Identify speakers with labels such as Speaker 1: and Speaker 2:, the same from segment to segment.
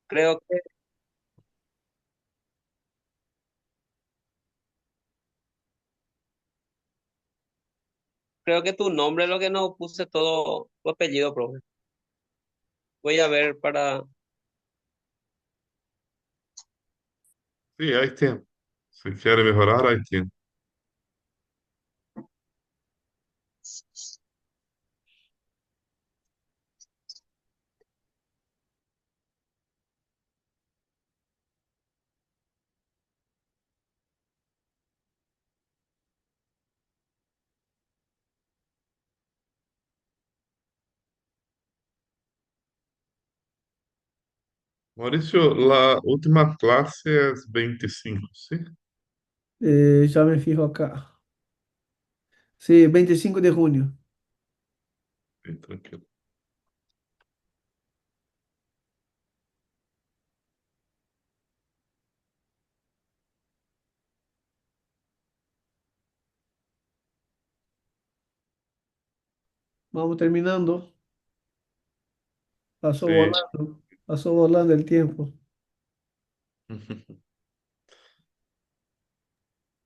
Speaker 1: Creo que, creo que tu nombre es lo que no puse todo tu apellido, profe. Voy a ver para.
Speaker 2: Sí, ahí tiene. Si quiere mejorar, ahí tiene. Mauricio, la última clase es 25, ¿sí?
Speaker 3: Ya me fijo acá. Sí, 25 de junio.
Speaker 2: Sí, tranquilo.
Speaker 3: Vamos terminando. Pasó
Speaker 2: Sí.
Speaker 3: volando. Pasó volando el tiempo.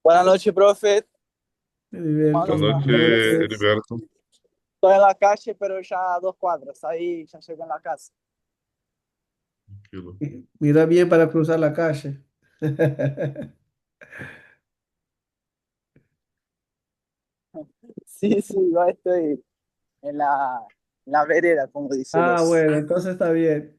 Speaker 4: Buenas noches, profe. ¿Cómo
Speaker 3: Heriberto,
Speaker 2: Buenas
Speaker 3: buenas
Speaker 4: está?
Speaker 2: noches,
Speaker 3: noches.
Speaker 2: Heriberto.
Speaker 4: Estoy en la calle, pero ya a 2 cuadras. Ahí ya llego en la casa.
Speaker 2: Tranquilo.
Speaker 3: Mira bien para cruzar la calle.
Speaker 4: Sí, sí, yo estoy en la vereda, como dicen
Speaker 3: Ah,
Speaker 4: los.
Speaker 3: bueno, entonces está bien.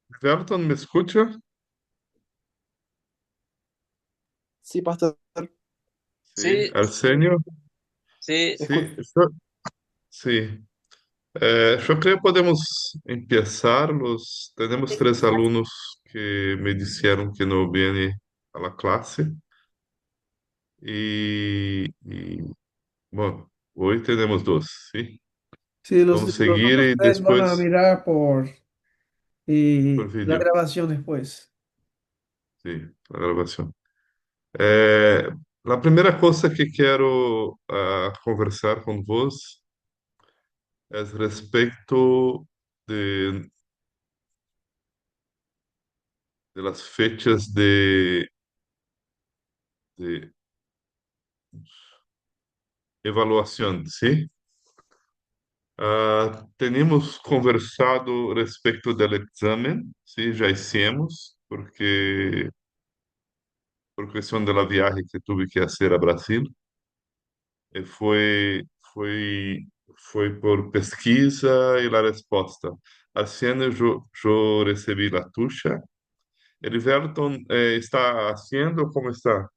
Speaker 2: Heriberto, ¿me escucha?
Speaker 4: Sí, pastor.
Speaker 2: Sí,
Speaker 1: Sí,
Speaker 2: Arsenio,
Speaker 1: sí,
Speaker 2: sí,
Speaker 4: Escu-
Speaker 2: sí. Yo creo que podemos empezar. Tenemos tres alunos que me dijeron que no vienen a la clase y, bueno, hoy tenemos dos, ¿sí?
Speaker 3: Sí,
Speaker 2: Vamos a
Speaker 3: los
Speaker 2: seguir
Speaker 3: otros
Speaker 2: y
Speaker 3: tres van a
Speaker 2: después
Speaker 3: mirar
Speaker 2: por
Speaker 3: la
Speaker 2: vídeo,
Speaker 3: grabación después.
Speaker 2: sí, la grabación. Eh, la primera cosa que quiero conversar con vos es respecto de, de las fechas de evaluación, ¿sí? Tenemos conversado respecto del examen, sí, ya hicimos, porque por cuestión de la viaje que tuve que hacer a Brasil, eh, foi, foi, foi por pesquisa e la resposta. Assim, eu recebi a tucha. Elivelton, está haciendo, ¿cómo está?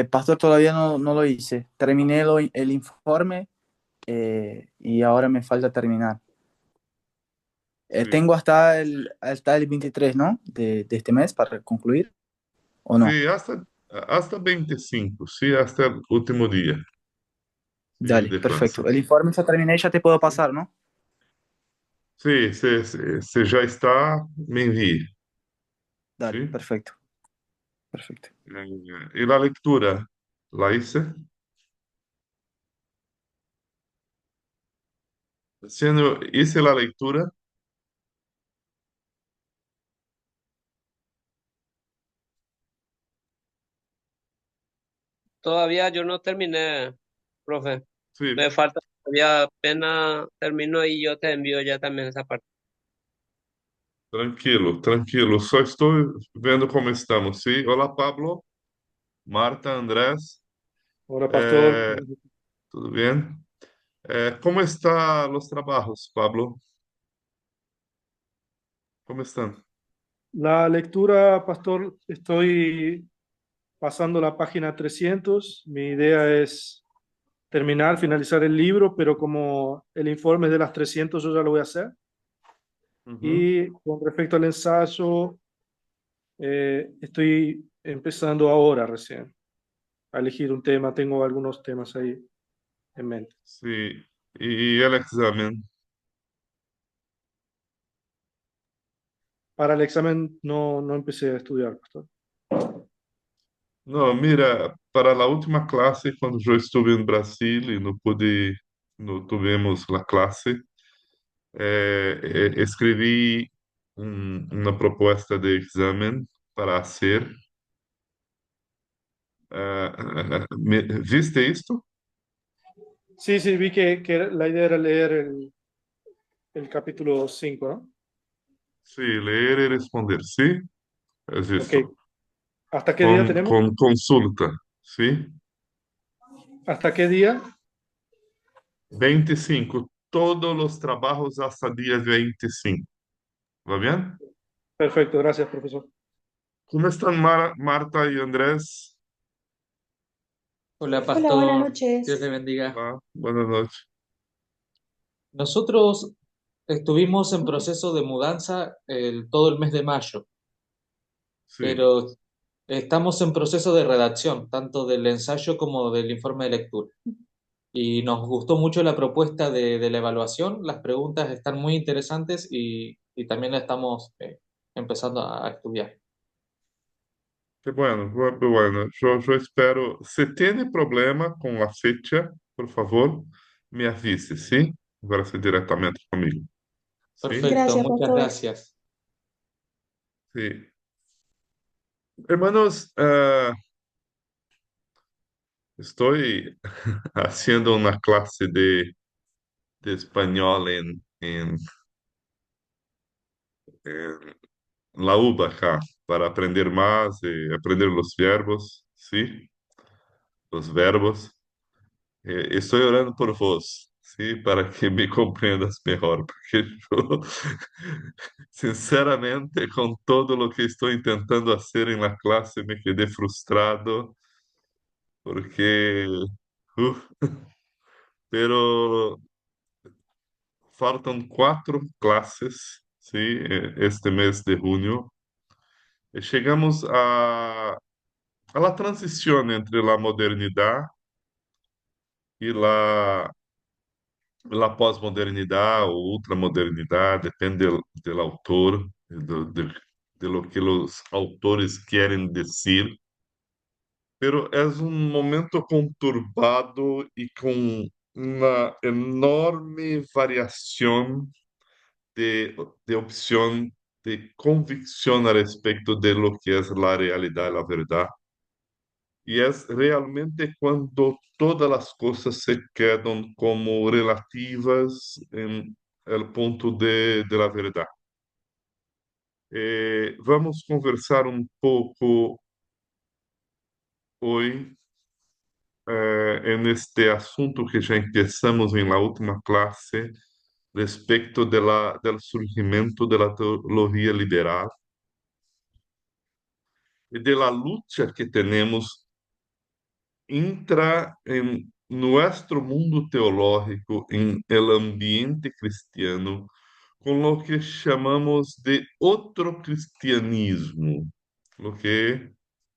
Speaker 4: Pastor, todavía no lo hice. Terminé el informe y ahora me falta terminar.
Speaker 2: Sí,
Speaker 4: Tengo hasta el 23, ¿no? De este mes para concluir, ¿o no?
Speaker 2: sí, hasta 25, sí, hasta el último día, sí,
Speaker 4: Dale,
Speaker 2: de Francia.
Speaker 4: perfecto. El informe ya terminé, ya te puedo pasar, ¿no?
Speaker 2: Sí, se já está, me envie,
Speaker 4: Dale,
Speaker 2: sí.
Speaker 4: perfecto, perfecto.
Speaker 2: Y la lectura, ¿la hice? Haciendo, hice la lectura,
Speaker 1: todavía yo no terminé, profe.
Speaker 2: sí,
Speaker 1: Me falta todavía, apenas termino y yo te envío ya también esa parte.
Speaker 2: tranquilo, tranquilo, só estou vendo como estamos, sí. Olá, Pablo, Marta, Andrés,
Speaker 5: Hola, pastor.
Speaker 2: eh, ¿todo bien? ¿Cómo están los trabajos, Pablo? ¿Cómo están?
Speaker 5: La lectura, pastor, estoy pasando la página 300. Mi idea es terminar, finalizar el libro, pero como el informe es de las 300, yo ya lo voy a hacer.
Speaker 2: Uhum.
Speaker 5: Y con respecto al ensayo, estoy empezando ahora recién a elegir un tema. Tengo algunos temas ahí en mente.
Speaker 2: Sí, y el examen.
Speaker 5: Para el examen no empecé a estudiar, pastor.
Speaker 2: No, mira, para la última clase, cuando yo estuve en Brasil y no pude, no tuvimos la clase, escribí una propuesta de examen para hacer. ¿Viste esto?
Speaker 5: Sí, sí, vi que la idea era leer el capítulo 5, ¿no?
Speaker 2: Sí, leer y responder, sí, es
Speaker 5: Ok,
Speaker 2: esto.
Speaker 5: ¿hasta qué día tenemos?
Speaker 2: Con consulta, sí.
Speaker 5: ¿Hasta qué día?
Speaker 2: 25, todos los trabajos hasta día 25. ¿Va bien?
Speaker 5: Perfecto, gracias, profesor.
Speaker 2: ¿Cómo están Marta y Andrés?
Speaker 6: Hola,
Speaker 7: Hola, buenas
Speaker 6: pastor.
Speaker 7: noches.
Speaker 6: Dios te bendiga.
Speaker 2: Hola, buenas noches.
Speaker 6: Nosotros estuvimos en proceso de mudanza todo el mes de mayo,
Speaker 2: Sí,
Speaker 6: pero estamos en proceso de redacción, tanto del ensayo como del informe de lectura. Y nos gustó mucho la propuesta de la evaluación. Las preguntas están muy interesantes y también la estamos empezando a estudiar.
Speaker 2: qué bueno, qué bueno. Yo espero, si tiene problema con la fecha, por favor, me avise, ¿sí? Converse directamente conmigo. ¿Sí?
Speaker 6: Perfecto,
Speaker 7: Gracias,
Speaker 6: muchas
Speaker 7: pastor.
Speaker 6: gracias.
Speaker 2: Sí. Hermanos, estoy haciendo una clase de español en la UBA acá para aprender más y aprender los verbos, ¿sí? Los verbos. Estoy orando por vos, ¿sí? Para que me comprendas mejor, porque yo, sinceramente, con todo lo que estoy intentando hacer en la clase, me quedé frustrado porque, uf, pero faltan 4 clases, ¿sí? Este mes de junio. Y llegamos a la transición entre la modernidad y la pós-modernidad o ultramodernidad, depende del autor, de lo que los autores quieren decir, pero es un momento conturbado y con una enorme variación de, de opción, de convicción al respecto de lo que es la realidad y la verdad. Y es realmente cuando todas las cosas se quedan como relativas en el punto de la verdad. Vamos conversar un poco hoy en este asunto que ya empezamos en la última clase respecto del surgimiento de la teología liberal y de la lucha que tenemos entra en nuestro mundo teológico, en el ambiente cristiano, con lo que chamamos de otro cristianismo, lo que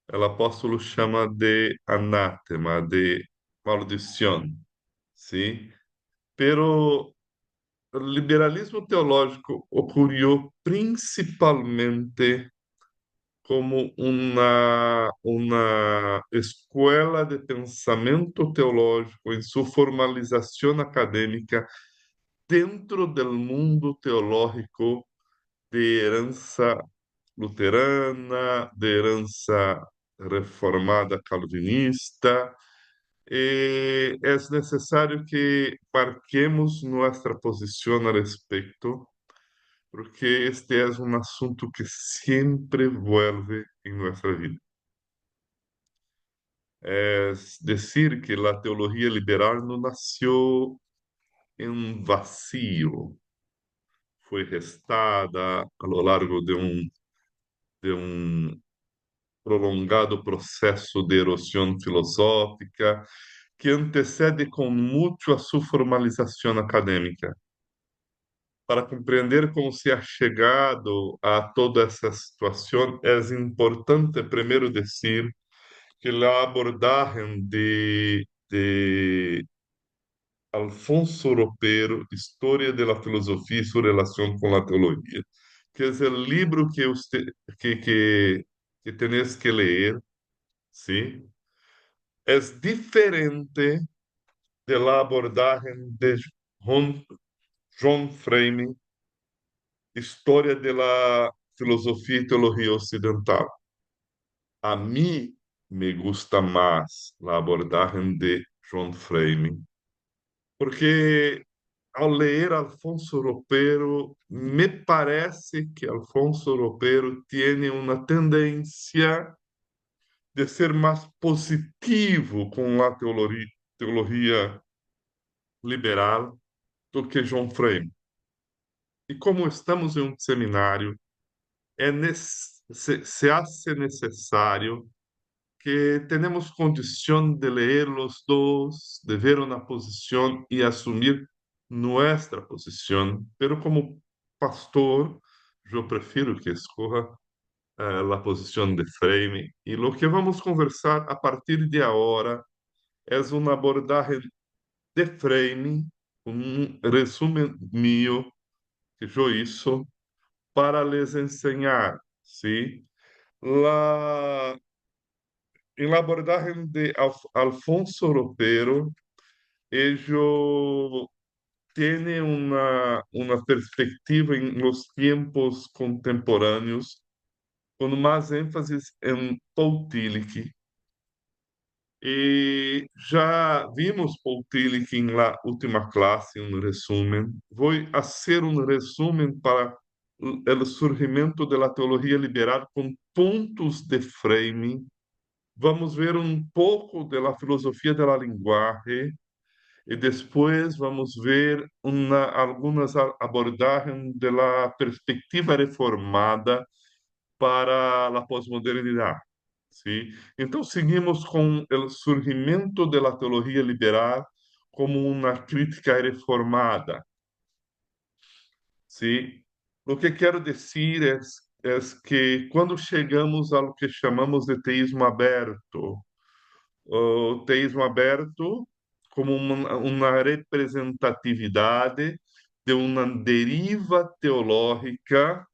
Speaker 2: el apóstolo chama de anátema, de maldición, ¿sí? Pero el liberalismo teológico ocurrió principalmente como una escuela de pensamento teológico en su formalización académica dentro del mundo teológico de heranza luterana, de heranza reformada calvinista. Es necesario que marquemos nuestra posición al respecto, porque este es un asunto que siempre vuelve en nuestra vida. Es decir, que la teología liberal no nació en un vacío, fue gestada a lo largo de un prolongado proceso de erosión filosófica que antecede con mucho a su formalización académica. Para compreender cómo se ha llegado a toda esa situación, es importante primero decir que la abordaje de Alfonso Ropero, Historia de la Filosofía y su relación con la teología, que es el libro que usted que tenés que leer, ¿sí? Es diferente de la abordaje de John, John Frame, Historia de la Filosofía y Teología Occidental. A mí me gusta más la abordaje de John Frame, porque ao leer Alfonso Ropero, me parece que Alfonso Ropero tiene una tendencia de ser más positivo con la teología liberal do que John Frame. E como estamos em um seminário, se hace necessário que tenemos condición de leer los dos, de ver una posición y asumir nuestra posición, pero como pastor, yo prefiero que escoja la posición de Frame. Y lo que vamos a conversar a partir de ahora es un abordaje de Frame, un resumen mío que yo hizo para les enseñar, ¿sí? La En la abordaje de Alfonso Ropero, ello tiene una perspectiva en los tiempos contemporáneos con más énfasis en Paul Tillich. Y ya vimos Paul Tillich en la última clase, un resumen. Voy a hacer un resumen para el surgimiento de la teología liberal con puntos de Frame. Vamos ver um pouco da filosofia da linguagem e depois vamos ver algumas abordagens da perspectiva reformada para a pós-modernidade. Sim? Então, seguimos com o surgimento da teologia liberal como uma crítica reformada. Sim? O que quero dizer é que quando chegamos ao que chamamos de teísmo aberto, o teísmo aberto como uma representatividade de uma deriva teológica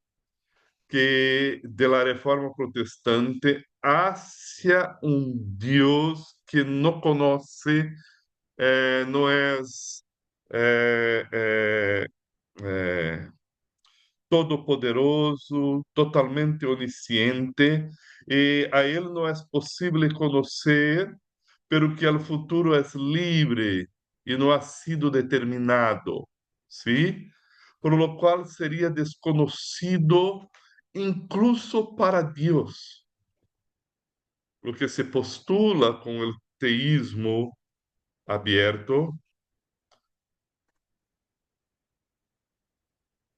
Speaker 2: que de la reforma protestante hacia um Deus que não conhece, não é, é, é, é todo-poderoso, totalmente onisciente, e a ele não é possível conhecer, pero que o futuro é livre e não ha sido determinado, ¿sí? Por lo cual seria desconocido incluso para Deus. O que se postula com o teísmo aberto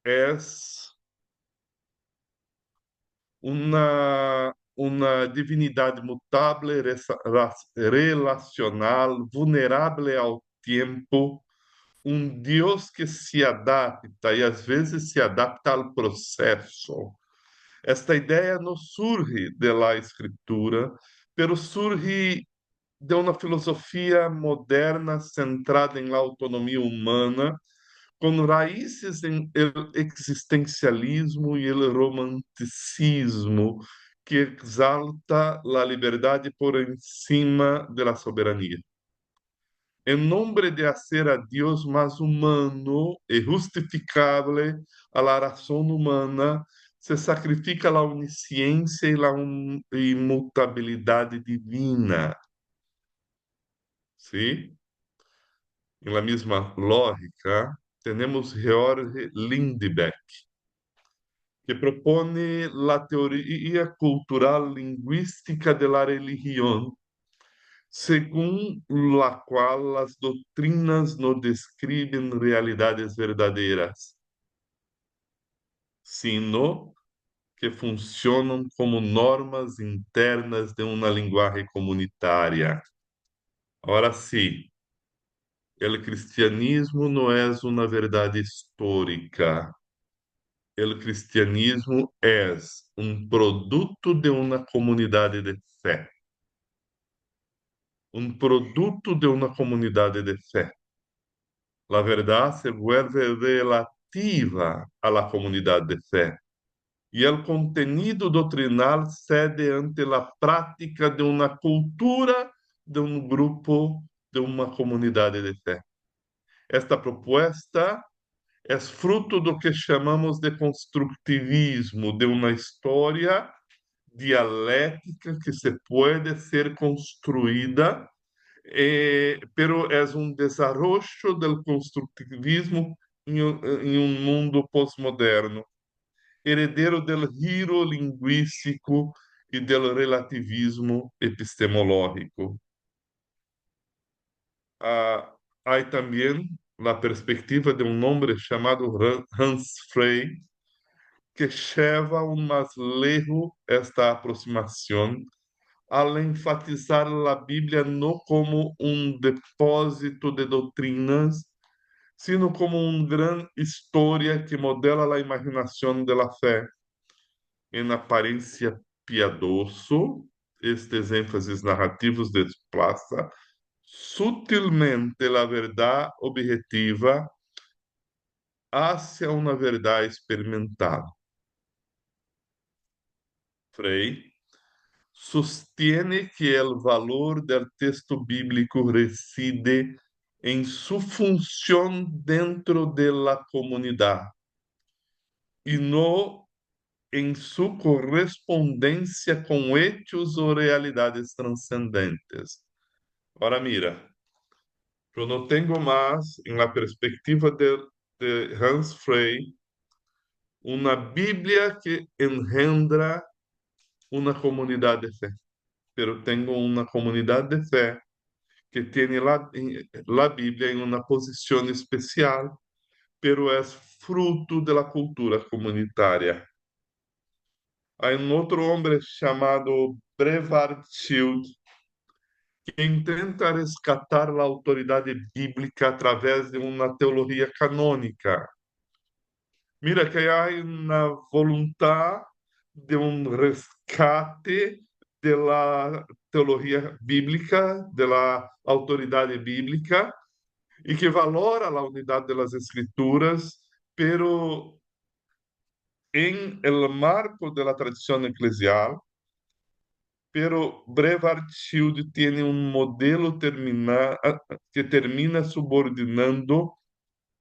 Speaker 2: é uma divindade mutável, relacional, vulnerável ao tempo, um Deus que se adapta e às vezes se adapta ao processo. Esta ideia não surge da escritura, mas surge de uma filosofia moderna centrada em la autonomia humana, com raízes em el existencialismo e el romanticismo, que exalta a liberdade por encima da soberania. Em nome de hacer a Deus mais humano e justificável a la razón humana, se sacrifica a onisciência e a imutabilidade divina. ¿Sí? En la misma lógica, tenemos Georg Lindbeck, que propone la teoría cultural lingüística de la religión, según la cual las doctrinas no describen realidades verdaderas, sino que funcionam como normas internas de uma linguagem comunitária. Ora, sim, o cristianismo não é uma verdade histórica. O cristianismo é um produto de uma comunidade de fé. Um produto de uma comunidade de fé. A verdade se vuelve relativa à la comunidade de fé. E o contenido doutrinal cede ante a prática de uma cultura, de um grupo, de uma comunidade de fé. Esta proposta é fruto do que chamamos de construtivismo, de uma história dialética que se pode ser construída, pero é um desarrollo do construtivismo em um mundo pós-moderno, herdeiro do giro linguístico e do relativismo epistemológico. Há também a perspectiva de um homem chamado Hans Frey, que lleva aún más lejos esta aproximación al enfatizar la Biblia no como un depósito de doctrinas, sino como una gran historia que modela la imaginación de la fe. En apariencia piadoso, estes énfases narrativos desplaza sutilmente la verdad objetiva hacia una verdad experimental. Frei sostiene que o valor do texto bíblico reside em sua função dentro da comunidade e não em sua correspondência com hechos ou realidades transcendentes. Ora, mira, eu não tenho mais, em la perspectiva de Hans Frey, uma Bíblia que engendra uma comunidade de fé. Pero tenho uma comunidade de fé que tiene la Biblia en una posición especial, pero es fruto de la cultura comunitaria. Hay un otro hombre llamado Brevard Shield que intenta rescatar la autoridad bíblica a través de una teología canónica. Mira que hay una voluntad de un rescate de la teología bíblica, de la autoridad bíblica, y que valora la unidad de las escrituras, pero en el marco de la tradición eclesial. Pero Brevard Shield tiene un modelo que termina subordinando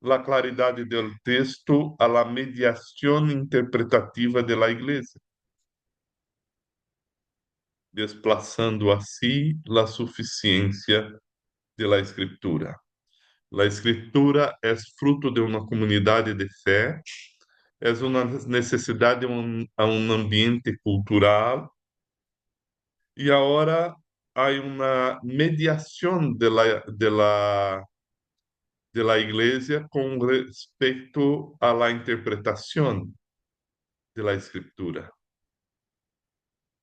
Speaker 2: la claridad del texto a la mediación interpretativa de la Iglesia, desplazando así la suficiencia de la Escritura. La Escritura es fruto de una comunidad de fe, es una necesidad a un ambiente cultural, y ahora hay una mediación de la Iglesia con respecto a la interpretación de la Escritura.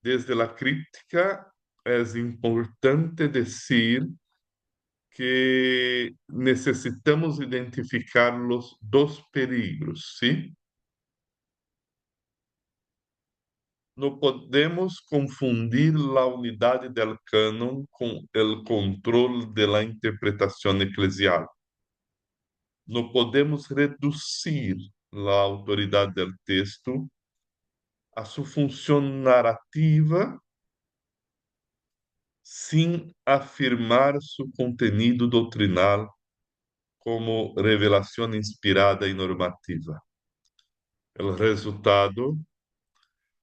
Speaker 2: Desde la crítica es importante decir que necesitamos identificar los dos peligros, ¿sí? No podemos confundir la unidad del canon con el control de la interpretación eclesial. No podemos reducir la autoridad del texto a su función narrativa sin afirmar su contenido doctrinal como revelación inspirada y normativa. El resultado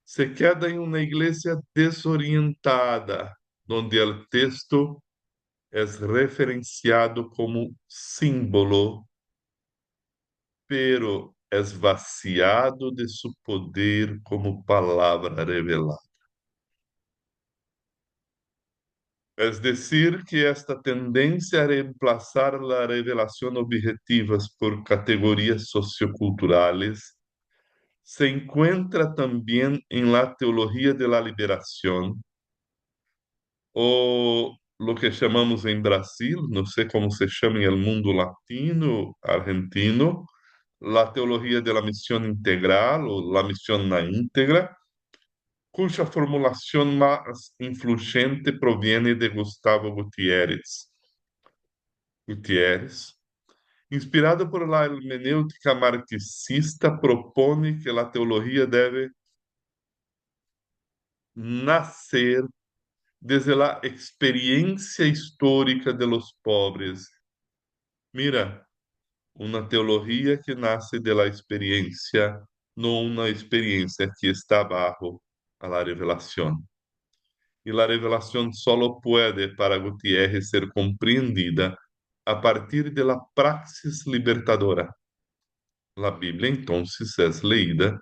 Speaker 2: se queda en una iglesia desorientada, donde el texto es referenciado como símbolo, pero es vaciado de su poder como palabra revelada. Es decir, que esta tendencia a reemplazar la revelación objetivas por categorías socioculturales se encuentra también en la teología de la liberación, o lo que chamamos em Brasil, não sei como se chama em el mundo latino, argentino, la teología de la misión integral o la misión na íntegra, cuya formulación más influyente proviene de Gustavo Gutiérrez. Inspirado por la hermenéutica marxista, propone que la teología debe nacer desde la experiencia histórica de los pobres. Mira, una teología que nace de la experiencia, no una experiencia que está bajo a la revelación. Y la revelación solo puede, para Gutiérrez, ser compreendida a partir de la praxis libertadora. La Biblia entonces es leída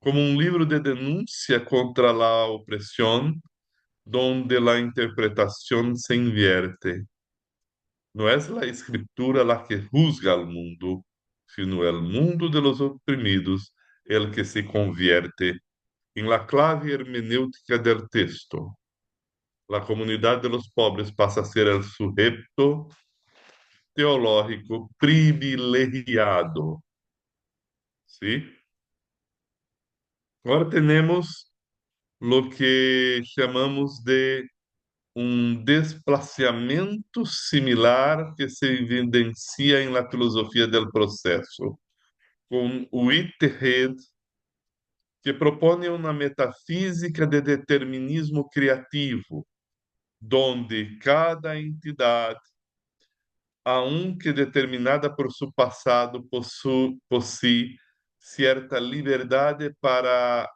Speaker 2: como un libro de denuncia contra la opresión, donde la interpretación se invierte. No es la escritura la que juzga al mundo, sino el mundo de los oprimidos, el que se convierte en la clave hermenéutica del texto. La comunidad de los pobres pasa a ser el sujeto teológico privilegiado. ¿Sí? Ahora tenemos lo que chamamos de desplazamiento similar que se evidencia en la filosofía del proceso, con Whitehead, que propone una metafísica de determinismo creativo, donde cada entidad, aunque determinada por su pasado, posee cierta libertad para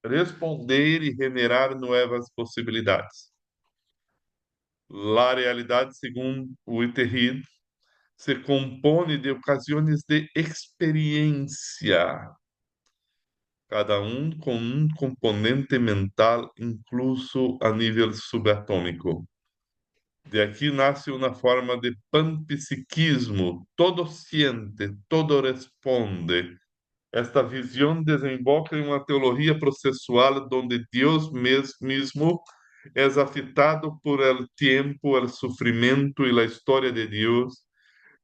Speaker 2: responder y generar nuevas posibilidades. La realidad, según Whitehead, se compone de ocasiones de experiencia, cada con un componente mental, incluso a nivel subatómico. De aqui nasce uma forma de panpsiquismo, todo siente, todo responde. Esta visão desemboca em uma teologia processual onde Deus mesmo é afetado por el tempo, el sofrimento e a história de Deus.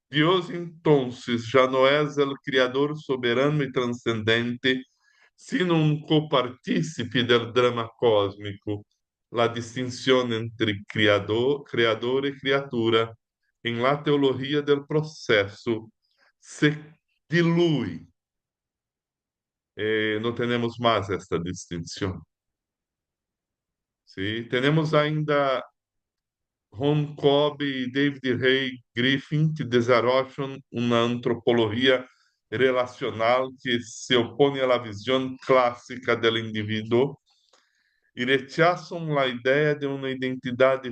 Speaker 2: Deus, então, já não é o Criador soberano e transcendente, sino um copartícipe del drama cósmico. La distinção entre criador e criatura em la teologia del processo se dilui. Não temos mais esta distinção. ¿Sí? Temos ainda Ron Cobb e David Ray Griffin, que desarrocham uma antropologia relacional que se opõe à visão clássica do indivíduo e rechazam a ideia de uma identidade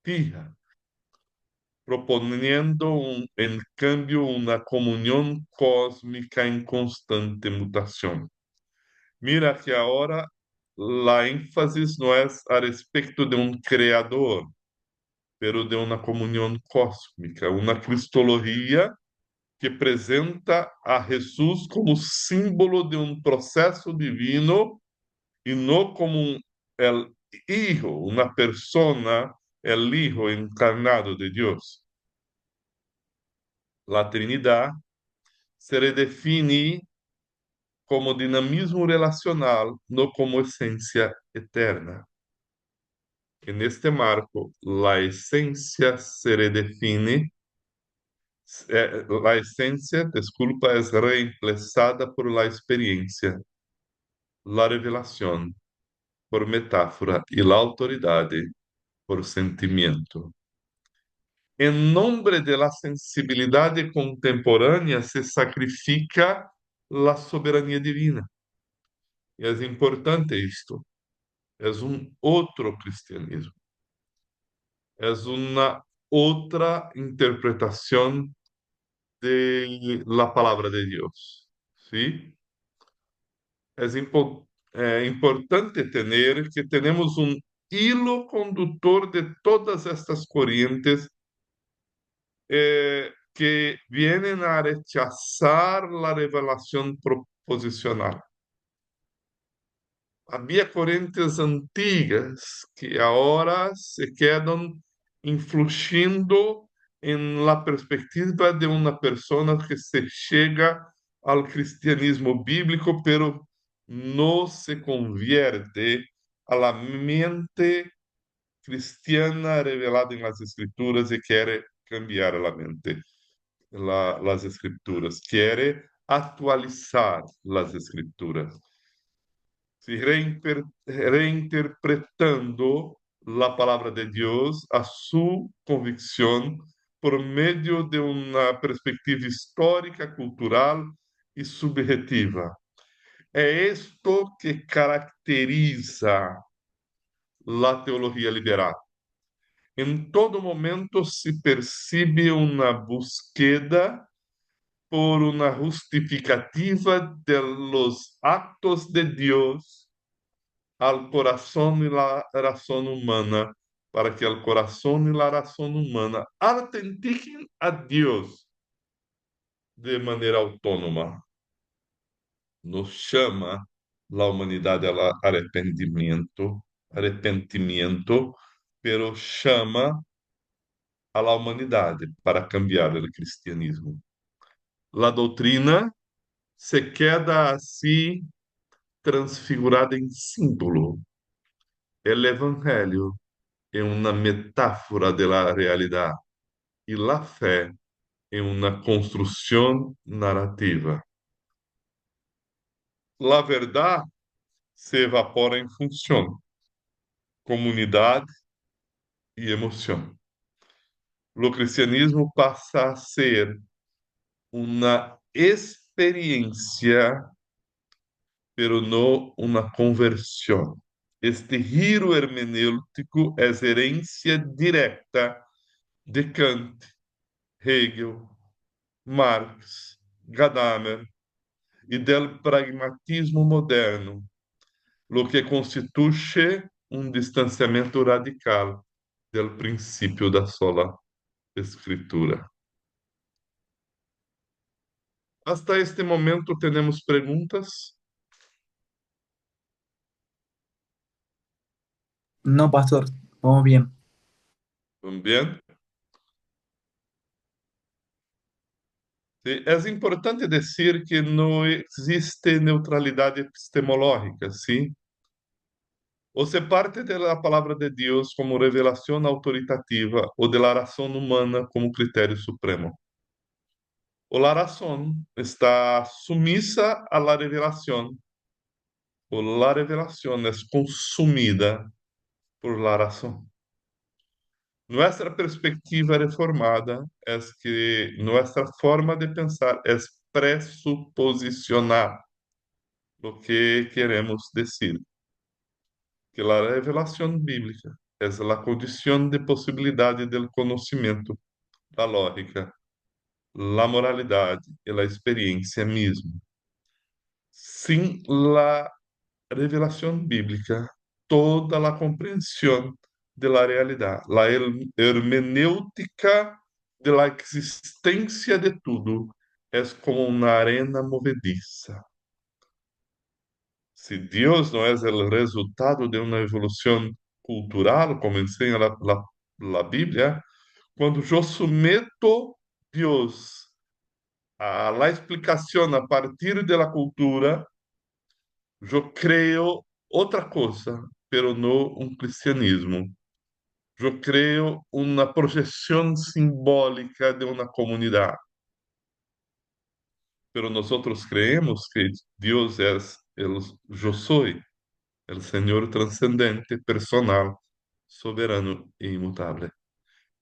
Speaker 2: fija, proponendo, em cambio, uma comunhão cósmica em constante mutação. Mira que agora a ênfase não é a respeito de um criador, pero de uma comunhão cósmica, uma cristologia que apresenta a Jesus como símbolo de um processo divino e não como el hijo, uma persona, el hijo encarnado de Deus. La Trinidad se redefine como dinamismo relacional, não como essência eterna. En este marco, la esencia se redefine, la esencia, disculpa, es reemplazada por la experiencia, la revelación por metáfora y la autoridad por sentimiento. En nombre de la sensibilidad contemporánea se sacrifica la soberanía divina. Y es importante esto. Es un otro cristianismo. Es una otra interpretación de la palabra de Dios, ¿sí? Es importante tener que tenemos un hilo conductor de todas estas corrientes que vienen a rechazar la revelación proposicional. Havia correntes antigas que agora se quedam influindo em la perspectiva de uma pessoa que se chega ao cristianismo bíblico, pero não se convierte a la mente cristiana revelada em las escrituras e quer cambiar a mente, las escrituras, quer atualizar las escrituras. Se reinterpretando a palavra de Deus a sua convicção por meio de uma perspectiva histórica, cultural e subjetiva. É isto que caracteriza a teologia liberal. Em todo momento se percebe uma búsqueda por uma justificativa de los actos de Deus al corazón y la razón humana, para que el corazón y la razón humana autentiquen a Dios de maneira autônoma. Nos chama la humanidade al arrepentimiento, pero chama a la humanidade para cambiar o cristianismo. La doutrina se queda assim transfigurada em símbolo. El Evangelho é uma metáfora da realidade e a fé é uma construção narrativa. A verdade se evapora em função, comunidade e emoção. O cristianismo passa a ser uma experiência, pero não uma conversão. Este giro hermenêutico é herência direta de Kant, Hegel, Marx, Gadamer e del pragmatismo moderno, o que constitui um distanciamento radical del princípio da sola Escritura. Hasta este momento temos perguntas?
Speaker 4: No, pastor, vamos bien.
Speaker 2: Também? Sí, é importante dizer que não existe neutralidade epistemológica, sim? Ou se parte da palavra de Deus como revelação autoritativa ou da razão humana como critério supremo. Ou a razão está sumisa à la revelação, ou la revelação é consumida por la razão. Nuestra perspectiva reformada é que nuestra forma de pensar é presuposicionar o que queremos dizer, que a revelação bíblica é a condição de possibilidade do conhecimento, da lógica, a moralidade e a experiência mesmo. Sem a revelação bíblica, toda a compreensão de la realidade, la hermenêutica de la existência de tudo, é como uma arena movediça. Se Deus não é o resultado de uma evolução cultural, como ensina a Bíblia, quando eu submeto Deus a la explicação a partir da cultura, eu creo outra coisa, pero não um cristianismo. Eu creo uma projeção simbólica de uma comunidade. Pero nós creemos que Deus é el yo soy, el Senhor transcendente, personal, soberano e imutável.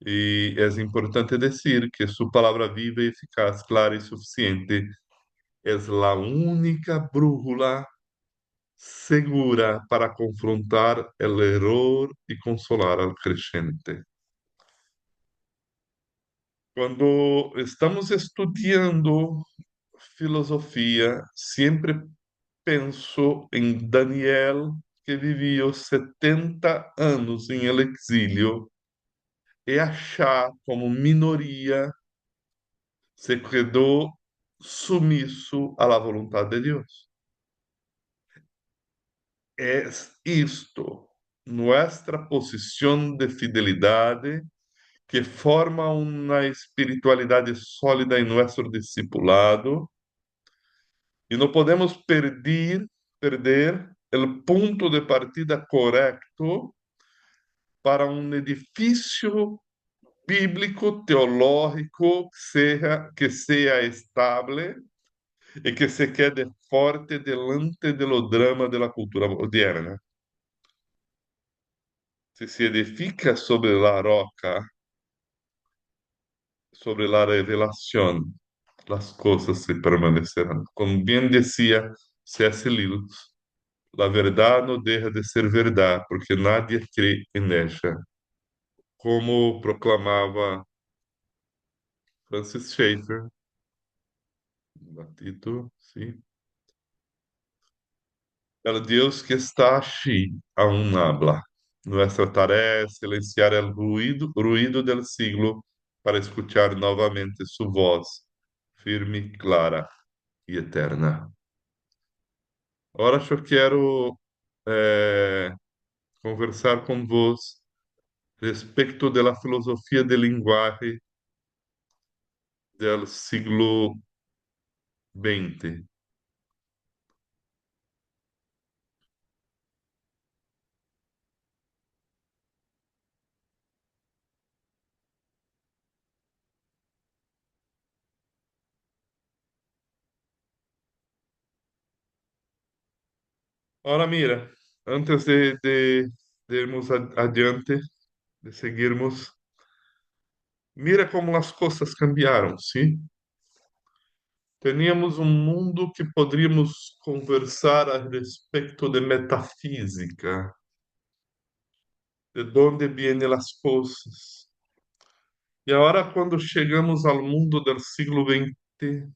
Speaker 2: E é importante dizer que sua palavra viva e eficaz, clara e suficiente é a única brújula segura para confrontar o erro e consolar al crescente. Quando estamos estudando filosofia, sempre penso em Daniel, que viveu 70 anos em el exílio e achar como minoria se quedou sumisso à vontade de Deus. É isto, nossa posição de fidelidade, que forma uma espiritualidade sólida em nosso discipulado, e não podemos perder o ponto de partida correto para um edifício bíblico, teológico, que seja estável e que se quede forte delante do drama da cultura moderna. Se edifica sobre a roca, sobre a revelação, as coisas se permanecerão. Como bem dizia C.S. Lewis, a verdade não deixa de ser verdade, porque nadie crê em ella. Como proclamava Francis Schaeffer, Tito, sim. El Deus que está aqui, aún habla. Nuestra tarea es silenciar el ruido del siglo para escuchar novamente su voz, firme, clara e eterna. Agora eu quero conversar com vos respeito da filosofia de linguagem del siglo XX. Ora, mira, antes de irmos adiante, de seguirmos, mira como as coisas cambiaram, sim? Teníamos um mundo que poderíamos conversar a respeito de metafísica, de onde vêm as coisas. E agora, quando chegamos ao mundo do século XX,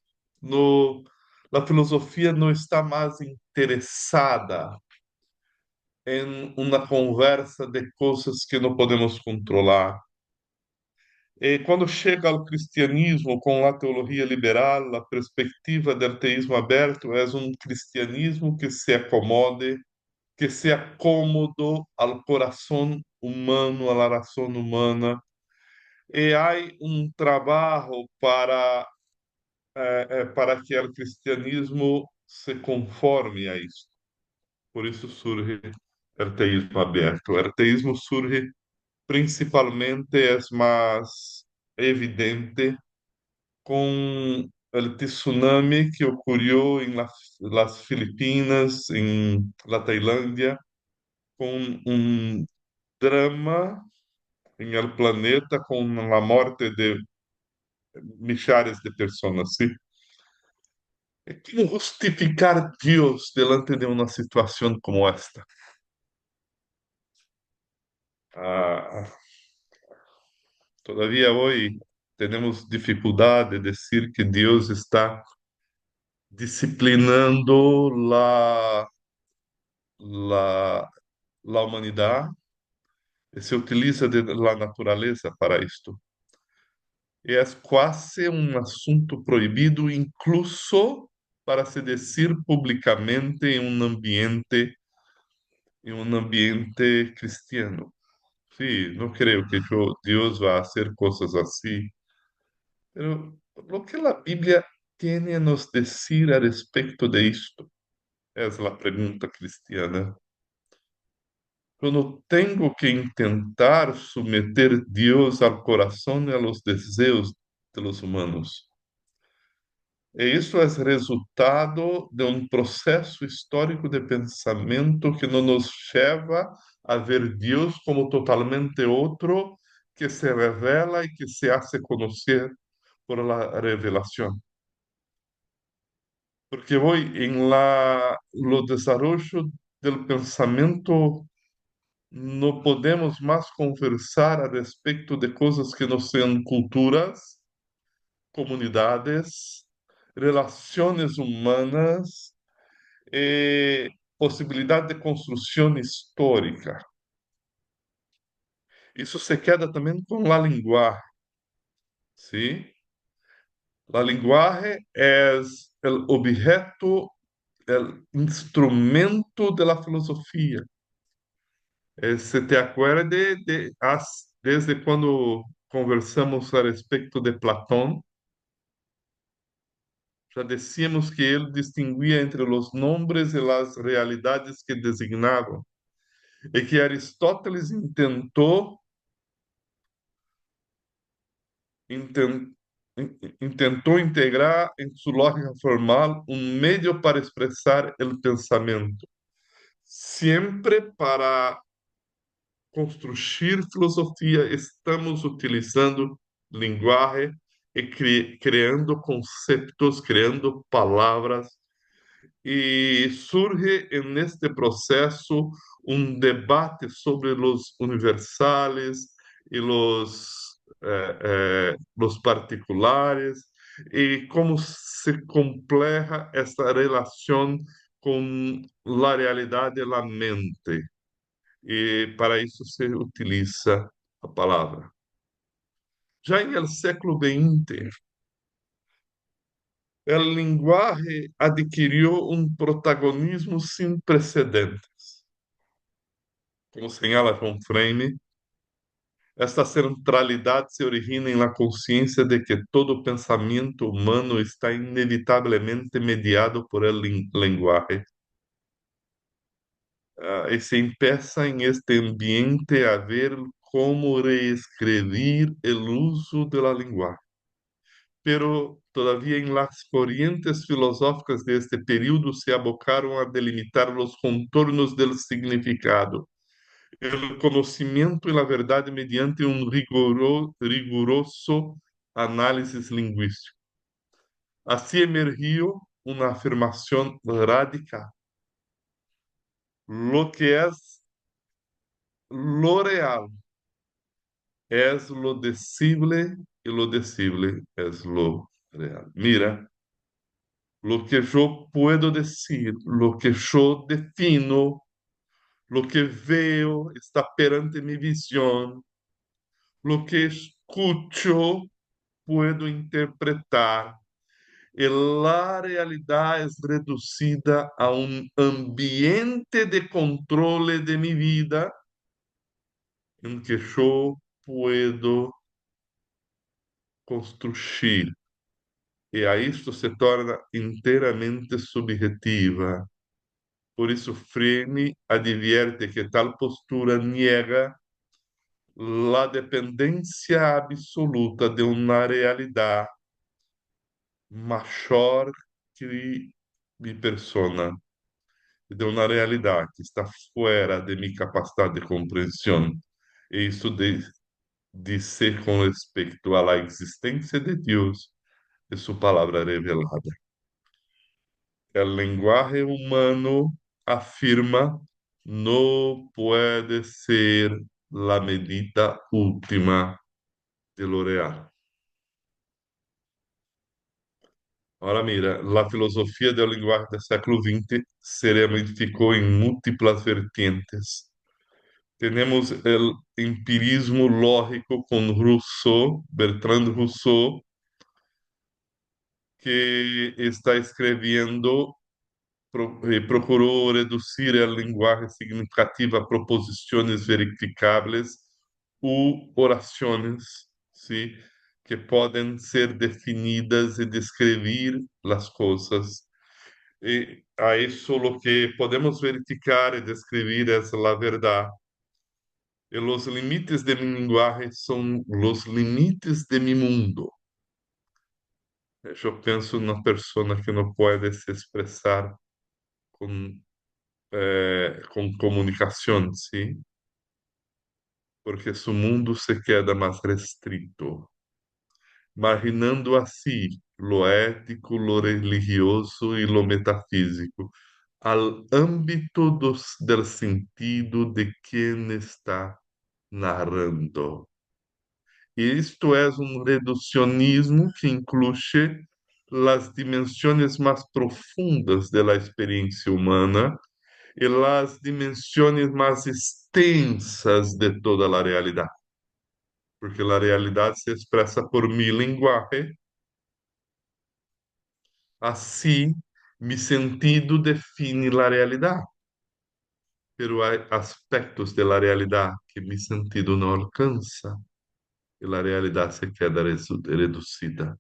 Speaker 2: a filosofia não está mais interessada en una conversa de cosas que no podemos controlar. Quando chega ao cristianismo com a teologia liberal, a perspectiva do teísmo aberto é um cristianismo que se acomode, que sea cómodo al corazón humano, a la razón humana. E há um trabalho para que o cristianismo se conforme a isso. Por isso surge o teísmo aberto. O teísmo surge principalmente, é mais evidente com o tsunami que ocorreu em las Filipinas, em la Tailândia, com um drama em el planeta, com a morte de milhares de pessoas. ¿Sí? Como justificar Deus delante de uma situação como esta? Ah, todavía hoy tenemos dificuldade de dizer que Deus está disciplinando la, la humanidad e se utiliza de la natureza para isto. E é quase um assunto proibido, incluso para se dizer publicamente em um ambiente cristiano. Sí, no creo que Dios va a hacer cosas así, pero lo que la Biblia tiene a nos decir a respecto de esto es la pregunta cristiana. Eu não tenho que tentar submeter Deus ao coração e a los desejos de los humanos. E isso é resultado de um processo histórico de pensamento que não nos leva a ver Deus como totalmente outro, que se revela e que se hace conhecer por la revelação. Porque hoy en lo desarrollo del pensamiento no podemos más conversar a respecto de cosas que no sean culturas, comunidades, relaciones humanas, possibilidade de construção histórica. Isso se queda também com a linguagem, ¿sí? A linguagem é o objeto, o instrumento da filosofia. Se te acuerde desde quando conversamos a respeito de Platão, já decíamos que ele distinguia entre os nomes e as realidades que designavam, e que Aristóteles inten- intentou integrar em sua lógica formal um meio para expressar o pensamento, sempre para construir filosofia, estamos utilizando linguagem e criando conceitos, criando palavras, e surge neste processo um debate sobre os universais e os particulares, e como se compleja essa relação com a realidade e a mente. E para isso se utiliza a palavra. Já em el século XX, a linguagem adquiriu um protagonismo sem precedentes. Como señala John Frame, esta centralidade se origina na consciência de que todo pensamento humano está inevitavelmente mediado por el lenguaje. E se empieza en este ambiente a ver cómo reescribir el uso de la lengua. Pero todavía en las corrientes filosóficas de este período se abocaron a delimitar los contornos del significado, el conocimiento y la verdad mediante un riguroso análisis lingüístico. Así emergió una afirmación radical. Lo que es lo real es lo decible y lo decible es lo real. Mira, lo que yo puedo decir, lo que yo defino, Lo que veo está perante mi visión. Lo que escucho puedo interpretar. E la realidad es reducida a un ambiente de controle de mi vida em que eu puedo construir. E a isto se torna inteiramente subjetiva. Por isso, Frame advierte que tal postura niega a dependência absoluta de uma realidade maior que mi persona, de uma realidade que está fora de minha capacidade de compreensão. E isso dice com respeito à existência de Deus e sua palavra revelada. El lenguaje humano afirma no puede ser la medida última de lo real. Ahora mira, la filosofía del lenguaje del século XX se ramificó en múltiplas vertientes. Tenemos el empirismo lógico con Rousseau, Bertrand Rousseau, que está escribiendo procurou reduzir a linguagem significativa a proposições verificáveis ou orações, sim, que podem ser definidas e descrever as coisas. E a isso o que podemos verificar e descrever é a verdade. E os limites de minha linguagem são os limites de meu mundo. Eu penso na pessoa que não pode se expressar com com comunicação, sim, porque seu mundo se queda mais restrito, marginando assim lo ético, lo religioso e lo metafísico al âmbito del sentido de quem está narrando. E isto é um reducionismo que inclui as dimensões mais profundas da experiência humana e as dimensões mais extensas de toda a realidade, porque a realidade se expressa por mi linguagem, assim, mi sentido define a realidade, pero há aspectos da realidade que mi sentido não alcança e a realidade se queda reduzida.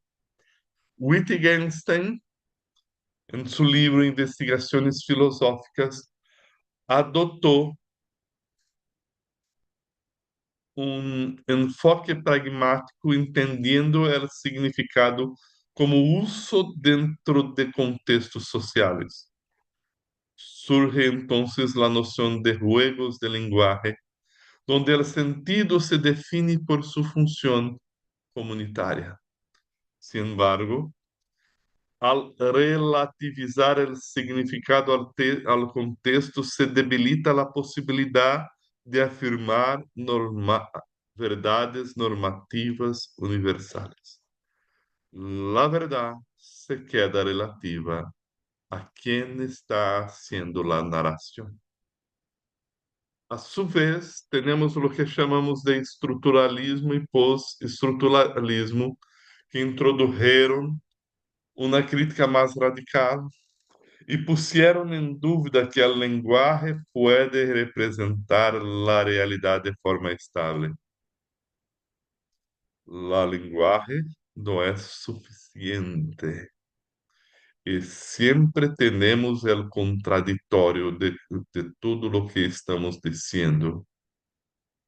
Speaker 2: Wittgenstein, em seu livro Investigações Filosóficas, adotou enfoque pragmático, entendendo o significado como uso dentro de contextos sociais. Surge entonces a noção de juegos de lenguaje, donde el sentido se define por su función comunitaria. Sin embargo, al relativizar el significado al contexto, se debilita la posibilidad de afirmar verdades normativas universales. La verdad se queda relativa a quien está haciendo la narración. A su vez, tenemos lo que chamamos de estruturalismo e pós-estruturalismo, que introdujeron uma crítica mais radical e puseram em dúvida que a linguagem pode representar a realidade de forma estável. A linguagem não é suficiente. E sempre temos o contraditório de tudo o que estamos dizendo.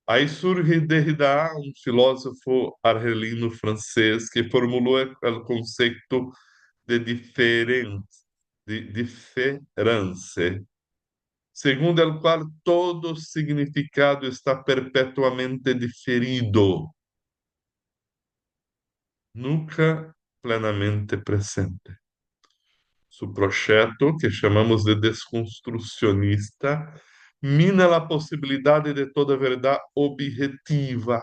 Speaker 2: Aí surge Derrida, um filósofo argelino francês, que formulou o conceito de diferença, segundo o qual todo significado está perpetuamente diferido, nunca plenamente presente. Su projeto, que chamamos de desconstrucionista, mina a possibilidade de toda verdade objetiva,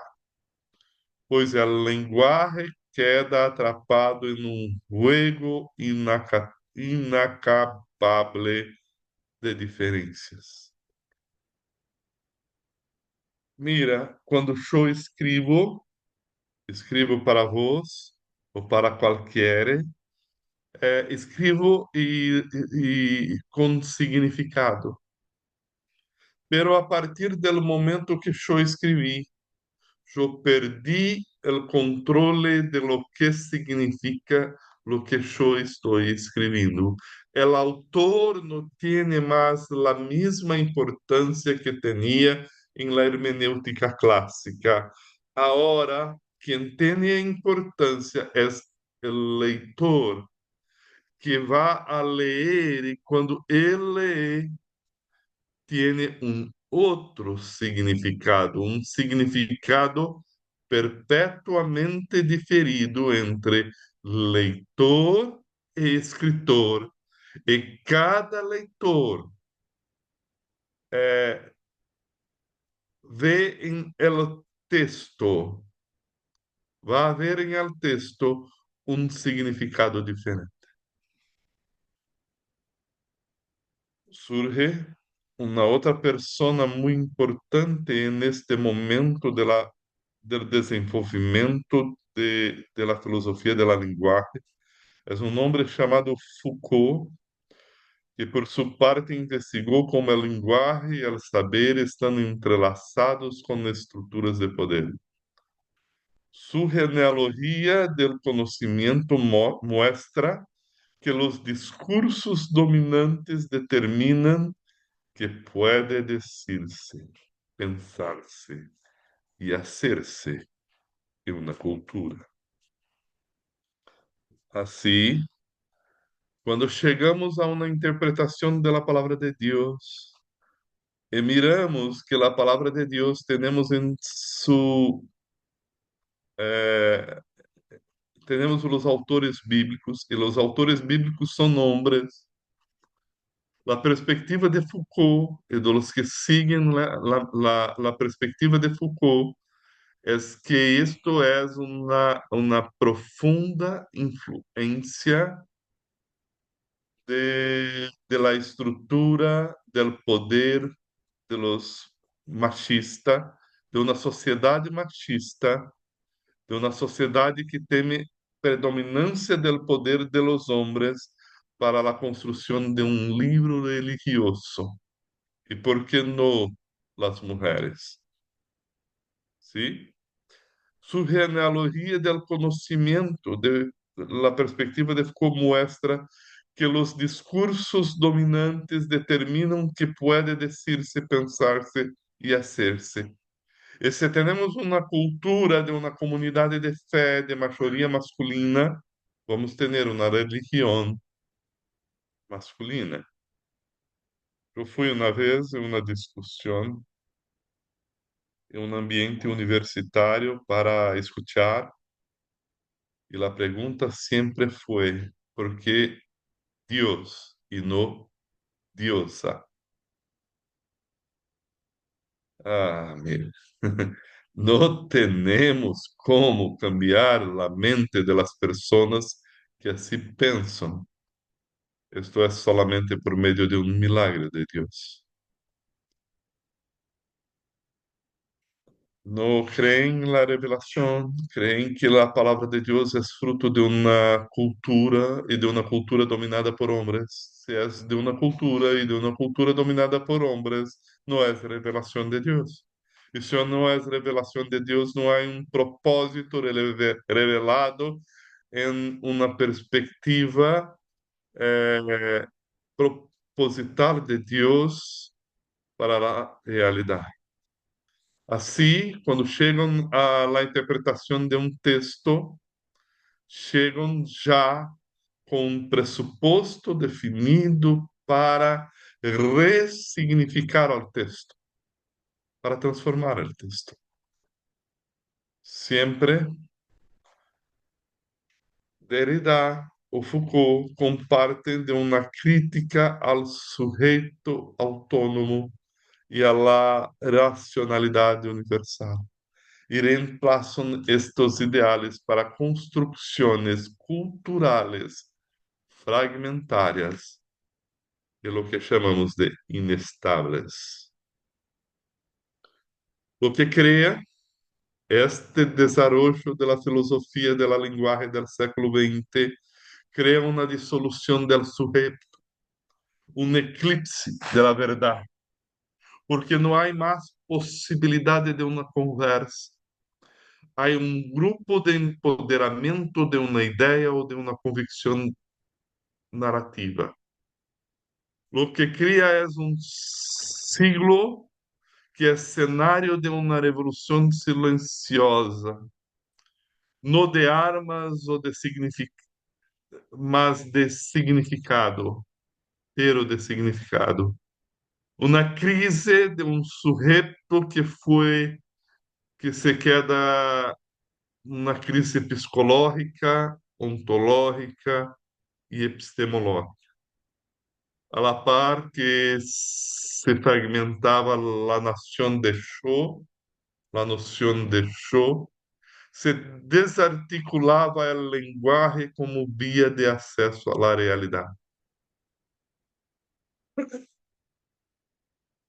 Speaker 2: pois a linguagem queda atrapado em juego inacabable de diferenças. Mira, quando eu escrevo para vós ou para qualquer, escrevo e com significado. Pero a partir do momento que eu escrevi, eu perdi o controle de lo que significa lo que eu estou escrevendo. O autor não tem mais a mesma importância que tinha em la hermenêutica clássica. Agora, quem tem a importância é o leitor, que vai a ler e quando ele lê, tiene un otro significado perpetuamente diferido entre leitor e escritor. E cada leitor vê em el texto, vai ver em el texto um significado diferente. Surge uma outra persona muito importante neste momento del desenvolvimento de la filosofia de la lenguaje. É um homem chamado Foucault, que por sua parte investigou como a linguagem e o saber estão entrelaçados com estruturas de poder. Su genealogia del conocimiento muestra que los discursos dominantes determinan que puede decirse, pensarse e hacerse em uma cultura. Assim, quando chegamos a uma interpretação da palavra de Deus e miramos que a palavra de Deus temos em eh, temos os autores bíblicos e os autores bíblicos são homens. A perspectiva de Foucault e dos que seguem a perspectiva de Foucault é que isto é uma profunda influência de la estrutura del poder de los machista, de uma sociedade machista, de uma sociedade que teme predominância del poder de los hombres para a construção de um livro religioso. E por que não las mujeres? ¿Sí? Su genealogía del conocimiento, de la perspectiva de Foucault, muestra que los discursos dominantes determinam que puede decirse, pensarse e hacerse. E se temos uma cultura de uma comunidade de fé de maioria masculina, vamos ter uma religião masculina. Eu fui uma vez em uma discussão em um ambiente universitário para escutar, e a pergunta sempre foi: por que Deus e não diosa? Ah, meu. Não temos como cambiar a mente das pessoas que assim pensam. Isto é solamente por meio de um milagre de Deus. No creen en la revelación, creen que la palabra de Dios es fruto de una cultura y de una cultura dominada por hombres. Si es de una cultura y de una cultura dominada por hombres, no es revelación de Dios. Y si no es revelación de Dios, no hay un propósito revelado en una perspectiva proposital de Dios para la realidad. Assim, quando chegam à interpretação de um texto, chegam já com um pressuposto definido para ressignificar o texto, para transformar o texto. Sempre Derrida ou Foucault compartem de uma crítica ao sujeito autônomo e à racionalidade universal, y reemplazan estos ideales para construcciones culturales fragmentarias de lo que chamamos de inestables. Lo que crea este desarrollo de la filosofía de la lenguaje del século XX crea una disolución del sujeto, un eclipse de la verdad, porque no hay más posibilidad de una conversa. Hay un grupo de empoderamiento de una idea o de una convicción narrativa. Lo que crea es un siglo que es escenario de una revolución silenciosa, no de armas o de mas de significado, pero de significado. Una crise de un sujeto que se queda una crise psicológica, ontológica y epistemológica. A la par que se fragmentaba la nación de Shaw, la noción de Shaw, se desarticulaba el lenguaje como vía de acceso a la realidad.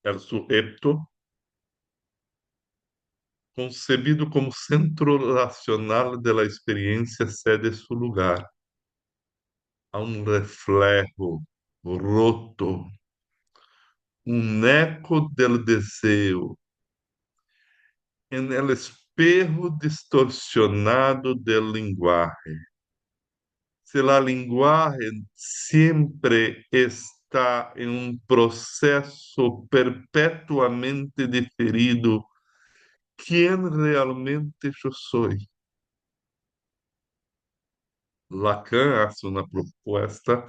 Speaker 2: El sujeto, concebido como centro racional de la experiencia, cede su lugar a un reflejo roto, un eco del deseo, en el espejo distorsionado del lenguaje. Se la lenguaje siempre está en un proceso perpetuamente diferido, ¿quién realmente yo soy? Lacan hace una propuesta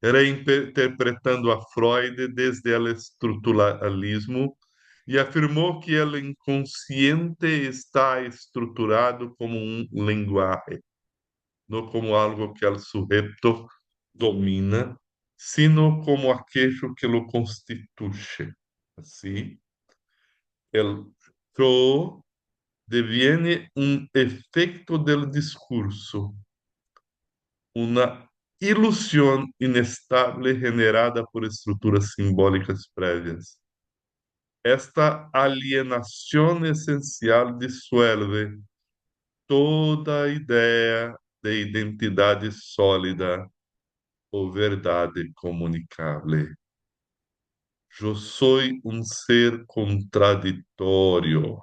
Speaker 2: reinterpretando a Freud desde el estructuralismo y afirmó que el inconsciente está estructurado como un lenguaje, no como algo que el sujeto domina, sino como aquello que lo constituye. Así, el yo deviene un efecto del discurso, una ilusión inestable generada por estructuras simbólicas previas. Esta alienación esencial disuelve toda idea de identidade sólida ou verdade comunicável. Eu sou um ser contraditório.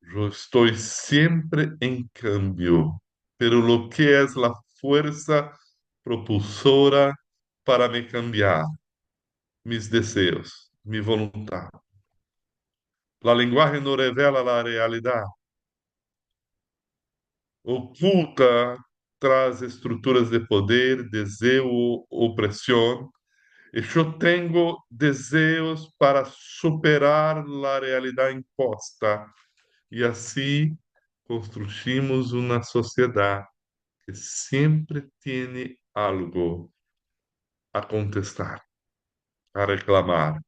Speaker 2: Eu estou sempre em cambio, pero lo que es la fuerza propulsora para me cambiar, mis deseos, mi voluntad. La lenguaje no revela la realidad, oculta tras estruturas de poder, deseo, opressão. E eu tenho desejos para superar a realidade imposta. E assim construímos uma sociedade que sempre tem algo a contestar, a reclamar,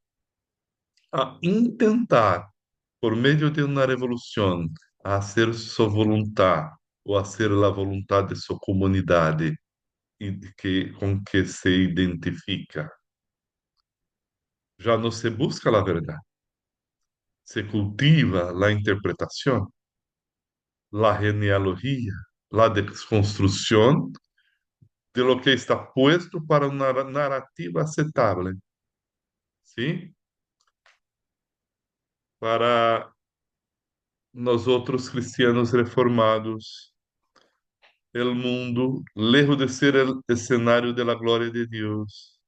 Speaker 2: a intentar, por meio de uma revolução, a hacer sua vontade ou a hacer a vontade de sua comunidade com que se identifica. Já não se busca a verdade, se cultiva a interpretação, a genealogia, a desconstrução de lo que está puesto para uma narrativa aceitável. ¿Sí? Para nós outros cristianos reformados, o mundo, lejos de ser o cenário da glória de Deus,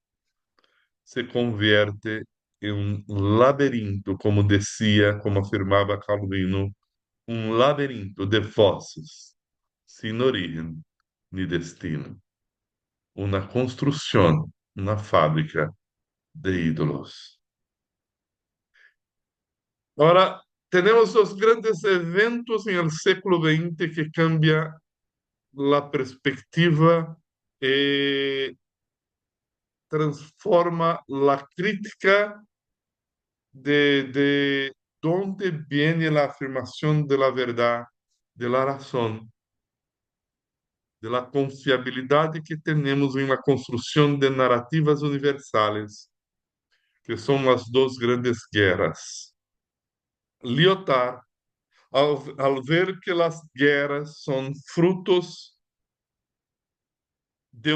Speaker 2: se convierte em um labirinto, como dizia, como afirmava Calvino, um labirinto de vozes, sem origem ni destino, uma construção, uma fábrica de ídolos. Agora, temos os grandes eventos no século XX que cambia a perspectiva e transforma a crítica de onde viene a afirmação de la verdade, de la razão, de la confiabilidade que temos em uma construção de narrativas universais, que são as duas grandes guerras. Lyotard, al ver que las guerras son frutos de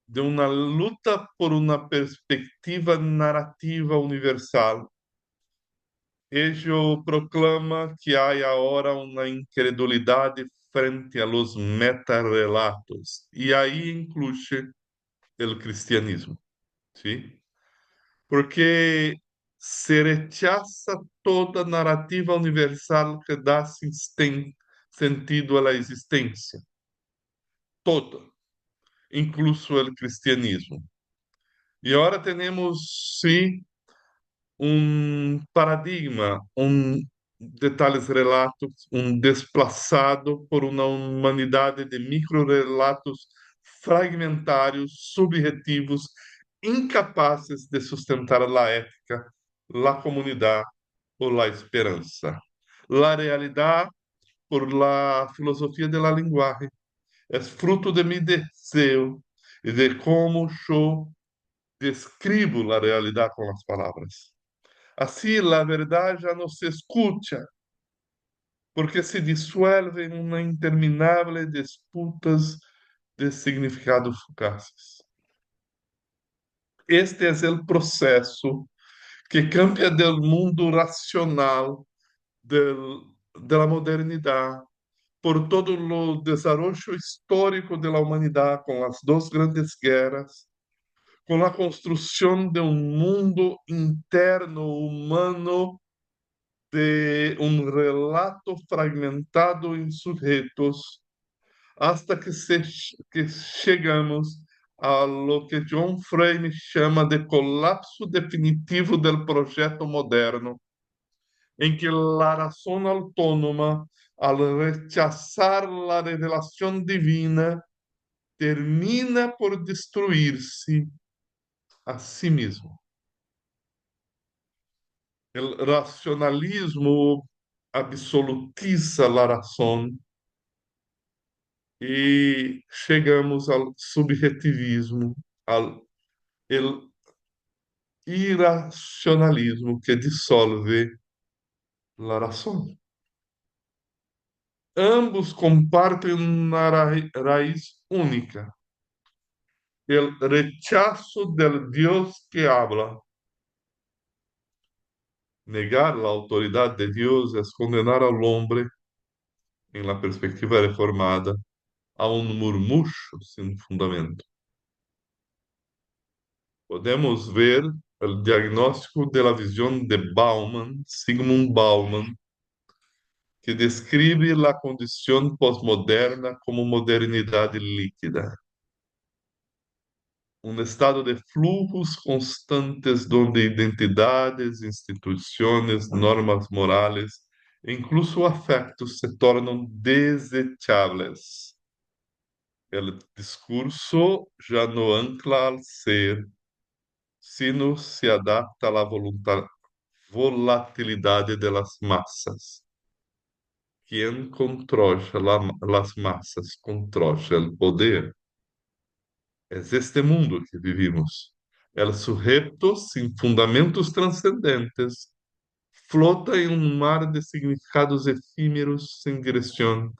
Speaker 2: de una luta por una perspectiva narrativa universal, ello proclama que hay ahora una incredulidad frente a los metarrelatos, y ahí incluye el cristianismo, ¿sí? Porque se rechaza toda narrativa universal que dá sentido a la existência, toda, incluso el cristianismo. E agora temos, sim, paradigma, detalhes relatos, desplazado por uma humanidade de microrelatos fragmentários, subjetivos, incapazes de sustentar a ética, a comunidade ou a esperança. A realidade, por la filosofia de la linguagem, é fruto de mi desejo e de como eu describo a realidade com as palavras. Assim, a verdade já não se escuta, porque se disuelve em uma interminável disputas de significados fugazes. Este é o processo que cambia do mundo racional da modernidade por todo o desenvolvimento histórico da humanidade com as duas grandes guerras, com a construção de mundo interno humano de relato fragmentado em sujeitos, hasta que chegamos a lo que John Frame chama de colapso definitivo do projeto moderno, em que a razão autônoma, al rechazar a revelação divina, termina por destruir-se a si mesmo. O racionalismo absolutiza a razão e chegamos ao subjetivismo, ao el irracionalismo que dissolve a razão. Ambos compartem uma raiz única, o rechazo del Dios que habla. Negar a autoridade de Deus é condenar ao homem, em la perspectiva reformada, a murmúrio sem fundamento. Podemos ver o diagnóstico de la visión de Bauman, Sigmund Bauman, que describe a condição pós-moderna como modernidade líquida. Estado de flujos constantes onde identidades, instituições, normas morais e incluso afectos se tornam desechables. O discurso já não ancla al ser, sino se adapta à volatilidade das massas. Quem controla as massas controla o poder. É este mundo que vivimos. El sujeto sem fundamentos transcendentes flota em mar de significados efímeros, sem direção,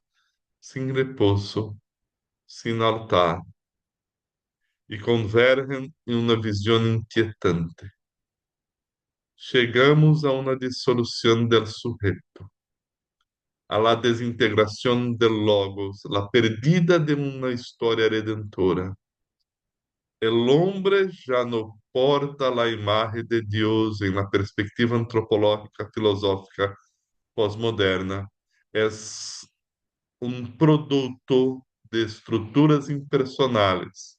Speaker 2: sem repouso, sem altar, e convergem em uma visão inquietante. Chegamos a uma dissolução del sujeto, a la desintegração del logos, la perdida de uma história redentora. El hombre já não porta a imagem de Deus em la perspectiva antropológica filosófica pós-moderna. É produto de estruturas impersonais.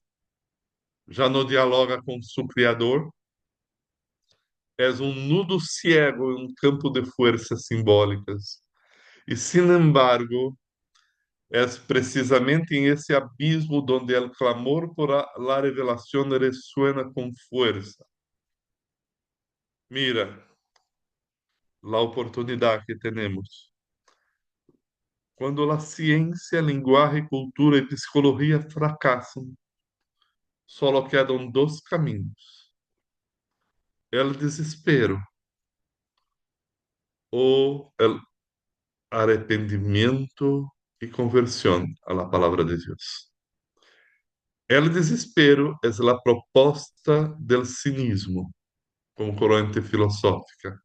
Speaker 2: Já não dialoga com seu criador. É nudo ciego em campo de forças simbólicas. E, sin embargo, é precisamente em esse abismo onde o clamor por la revelação resuena com força. Mira, a oportunidade que temos. Quando a ciência, linguagem, cultura e psicologia fracassam, só quedam dois caminhos: o desespero o el arrependimiento y conversión a la palabra de Dios. El desespero es la proposta del cinismo como corriente filosófica.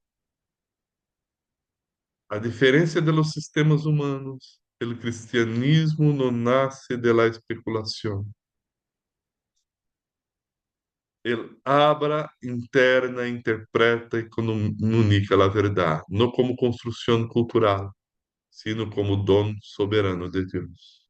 Speaker 2: A diferencia de los sistemas humanos, el cristianismo no nace de la especulación. Él abra, interna, interpreta y comunica la verdad, no como construcción cultural, sino como don soberano de Dios.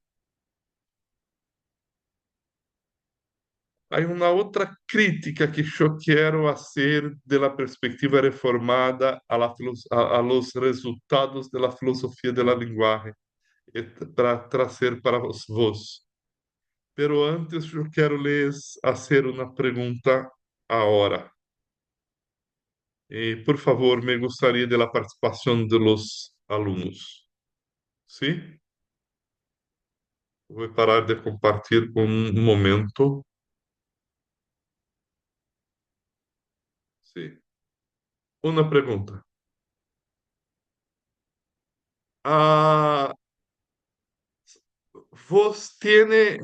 Speaker 2: Hay una otra crítica que yo quiero hacer de la perspectiva reformada a los resultados de la filosofía del lenguaje para trazer para vos. Pero antes eu quero lhes fazer uma pergunta agora. Por favor, me gostaria da participação dos alunos. Sim? Vou parar de compartilhar por um momento. Sim. Uma pergunta. Ah, vos tiene,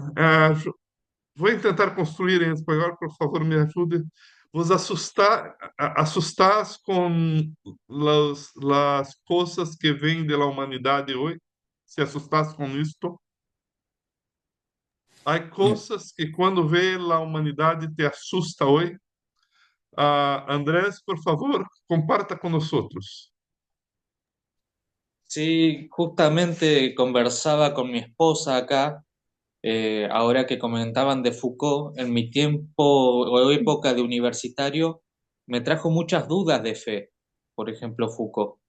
Speaker 2: vou tentar construir em espanhol, por favor, me ajude. Vos assustas com as coisas que vêm da humanidade hoje? Se assustas com isto? Há coisas que quando vê a humanidade te assusta hoje? Andrés, por favor, comparta com nós.
Speaker 6: Sí, justamente conversaba con mi esposa acá, ahora que comentaban de Foucault, en mi tiempo o época de universitario, me trajo muchas dudas de fe, por ejemplo, Foucault.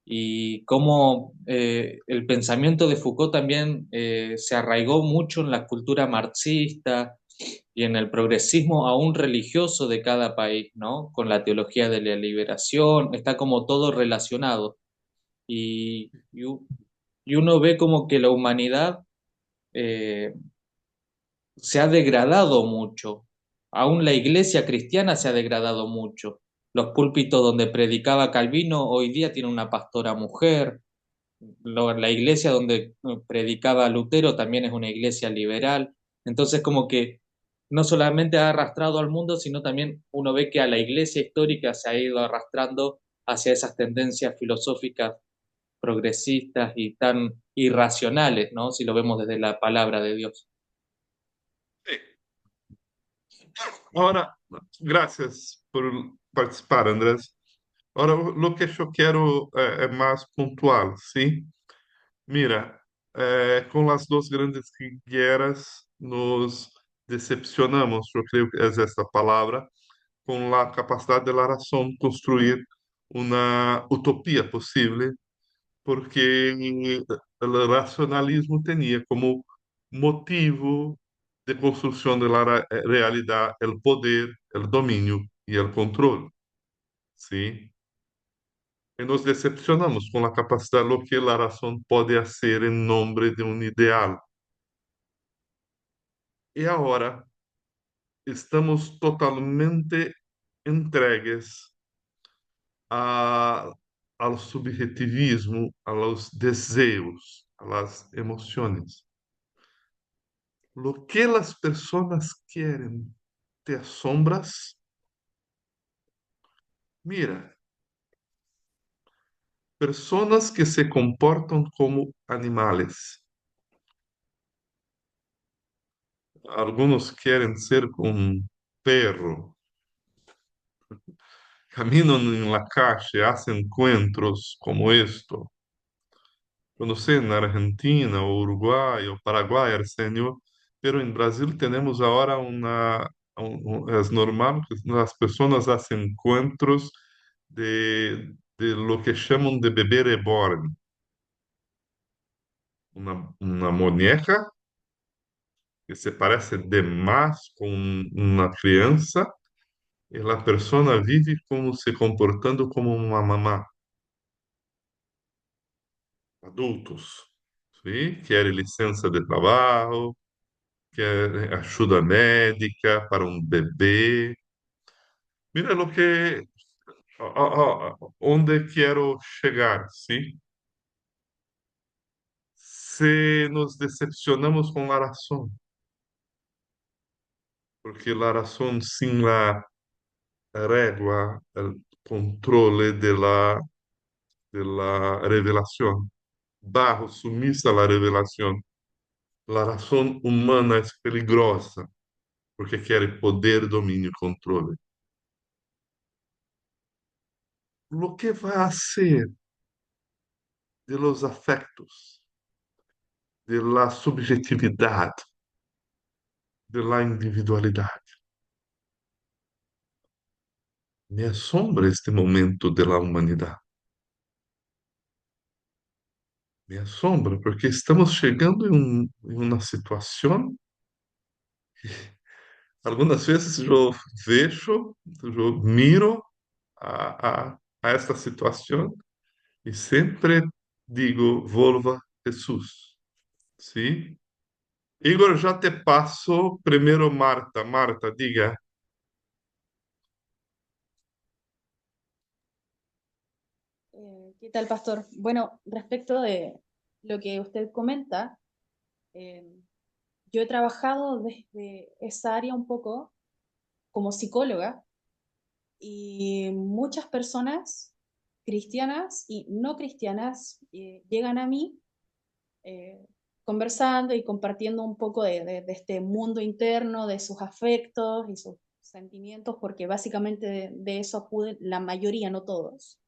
Speaker 6: Y cómo el pensamiento de Foucault también se arraigó mucho en la cultura marxista y en el progresismo aún religioso de cada país, ¿no? Con la teología de la liberación, está como todo relacionado. Y uno ve como que la humanidad eh, se ha degradado mucho. Aún la iglesia cristiana se ha degradado mucho. Los púlpitos donde predicaba Calvino hoy día tiene una pastora mujer. La iglesia donde predicaba Lutero también es una iglesia liberal. Entonces como que no solamente ha arrastrado al mundo, sino también uno ve que a la iglesia histórica se ha ido arrastrando hacia esas tendencias filosóficas progresistas y tan irracionales, ¿no? Si lo vemos desde la palabra de Dios.
Speaker 2: Agora, graças por participar, Andrés. Agora, o que eu quero é mais pontual, sim? Mira, com as duas grandes guerras nos decepcionamos, eu creio que é esta palavra, com a capacidade da razão construir uma utopia possível, porque o racionalismo tinha como motivo de construção da realidade o poder, o domínio e o controle, sim? E nos decepcionamos com a capacidade do que a razão pode fazer em nome de um ideal. E agora estamos totalmente entregues a, ao subjetivismo, aos desejos, às emoções. Lo que as pessoas querem, te assombras? Mira, pessoas que se comportam como animais. Alguns querem ser um perro, caminam em la calle, hacen encuentros como esto. Eu não sei, na Argentina, ou Uruguai, ou Paraguai, Arsenio, pero em Brasil temos agora é normal que as pessoas hacen encontros de lo que chamam de bebê reborn. Uma muñeca que se parece demais com uma criança e a pessoa vive como se comportando como uma mamá. Adultos, sim? Querem licença de trabalho, querem ajuda médica para um bebê. Mira lo que onde quero chegar, ¿sí? Se nos decepcionamos con la razón, porque la razón sin la regla, el control de la revelación, bajo sumisa a la revelación, la razón humana es peligrosa, porque quiere poder, dominio y control. Lo que va a hacer de los afectos, de la subjetividad, de la individualidad. Me asombra este momento de la humanidad. Me asombra porque estamos chegando em uma situação. Algumas vezes eu vejo, eu miro a esta situação e sempre digo, volva Jesus. Sim? Igor, já te passo primeiro Marta. Marta, diga.
Speaker 7: ¿Qué tal, pastor? Bueno, respecto de lo que usted comenta, eh, yo he trabajado desde esa área un poco como psicóloga y muchas personas cristianas y no cristianas llegan a mí eh, conversando y compartiendo un poco de este mundo interno, de sus afectos y sus sentimientos, porque básicamente de eso acuden la mayoría, no todos.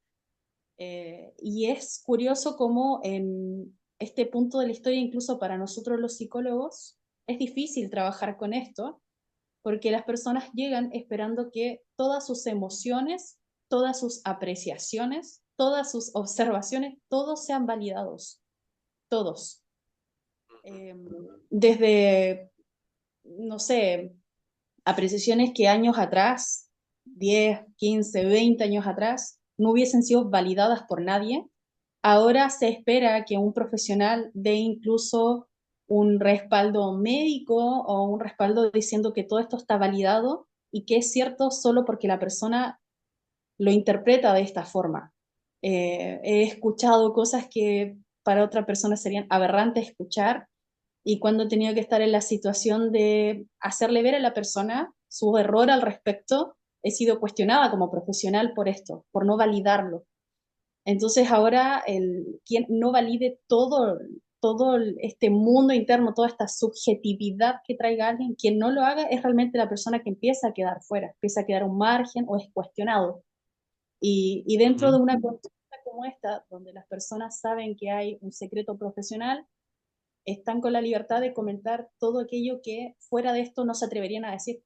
Speaker 7: Y es curioso cómo en este punto de la historia, incluso para nosotros los psicólogos, es difícil trabajar con esto, porque las personas llegan esperando que todas sus emociones, todas sus apreciaciones, todas sus observaciones, todos sean validados, todos. Eh, Desde, no sé, apreciaciones que años atrás, 10, 15, 20 años atrás, no hubiesen sido validadas por nadie. Ahora se espera que un profesional dé incluso un respaldo médico o un respaldo diciendo que todo esto está validado y que es cierto solo porque la persona lo interpreta de esta forma. He escuchado cosas que para otra persona serían aberrantes escuchar y cuando he tenido que estar en la situación de hacerle ver a la persona su error al respecto, he sido cuestionada como profesional por esto, por no validarlo. Entonces ahora quien no valide todo este mundo interno, toda esta subjetividad que traiga alguien, quien no lo haga es realmente la persona que empieza a quedar fuera, empieza a quedar a un margen o es cuestionado. Y dentro de
Speaker 2: Uhum.
Speaker 7: una consulta como esta, donde las personas saben que hay un secreto profesional, están con la libertad de comentar todo aquello que fuera de esto no se atreverían a decir,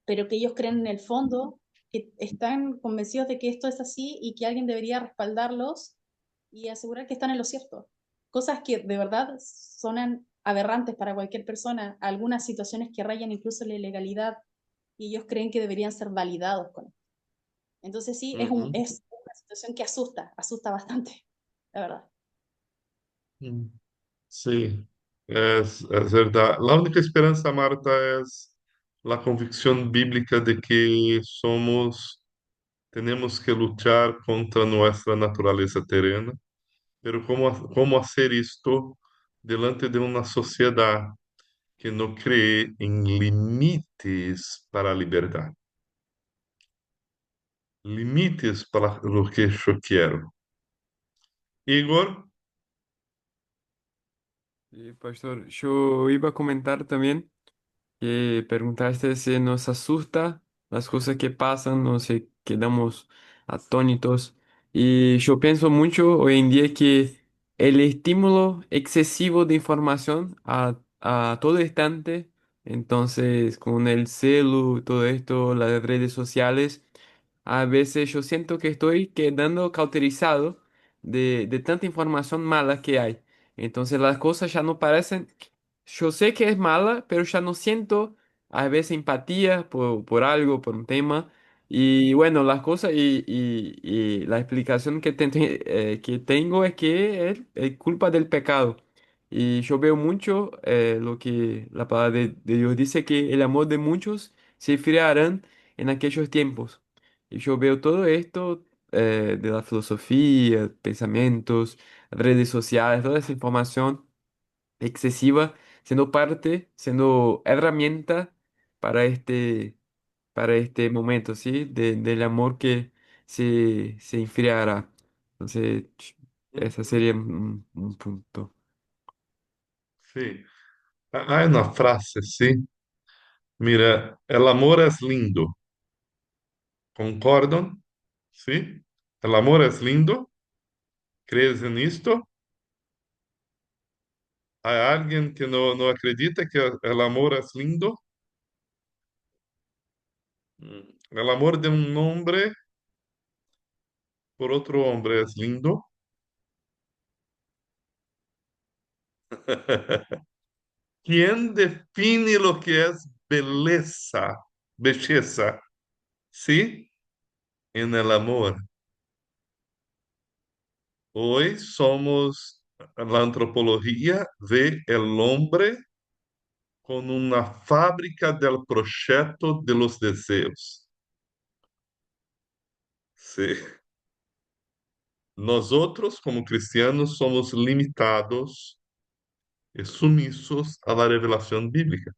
Speaker 7: pero que ellos creen en el fondo, que están convencidos de que esto es así y que alguien debería respaldarlos y asegurar que están en lo cierto. Cosas que de verdad sonan aberrantes para cualquier persona, algunas situaciones que rayan incluso la ilegalidad y ellos creen que deberían ser validados con esto. Entonces sí,
Speaker 2: Uhum.
Speaker 7: es una situación que asusta bastante, la verdad.
Speaker 2: Hum. Sim, é verdade. A única esperança, Marta, é a convicção bíblica de que temos que lutar contra nossa natureza terrena, pero como fazer isto delante de uma sociedade que não cree em limites para a liberdade, limites para o que eu quero. Igor,
Speaker 8: Pastor, yo iba a comentar también que preguntaste si nos asusta las cosas que pasan, no sé, quedamos atónitos. Y yo pienso mucho hoy en día que el estímulo excesivo de información a todo instante, entonces con el celu, todo esto, las redes sociales, a veces yo siento que estoy quedando cauterizado de tanta información mala que hay. Entonces las cosas ya no parecen, yo sé que es mala, pero ya no siento a veces empatía por algo, por un tema. Y bueno, las cosas y la explicación que tengo es que es culpa del pecado. Y yo veo mucho lo que la palabra de Dios dice, que el amor de muchos se enfriarán en aquellos tiempos. Y yo veo todo esto de la filosofía, pensamientos, redes sociales, toda esa información excesiva, siendo parte, siendo herramienta para para este momento, ¿sí? Del amor que se enfriará. Entonces, ese sería un punto.
Speaker 2: Sí. Hay una frase, sí. Mira, el amor es lindo. ¿Concordan? Sí. El amor es lindo. ¿Crees en esto? ¿Hay alguien que no acredita que el amor es lindo? El amor de un hombre por otro hombre es lindo. ¿Quién define lo que es belleza? Belleza, ¿sí? En el amor. Hoy somos, la antropología ve el hombre con una fábrica del proyecto de los deseos. Sí. Nosotros, como cristianos, somos limitados y sumisos a la revelación bíblica.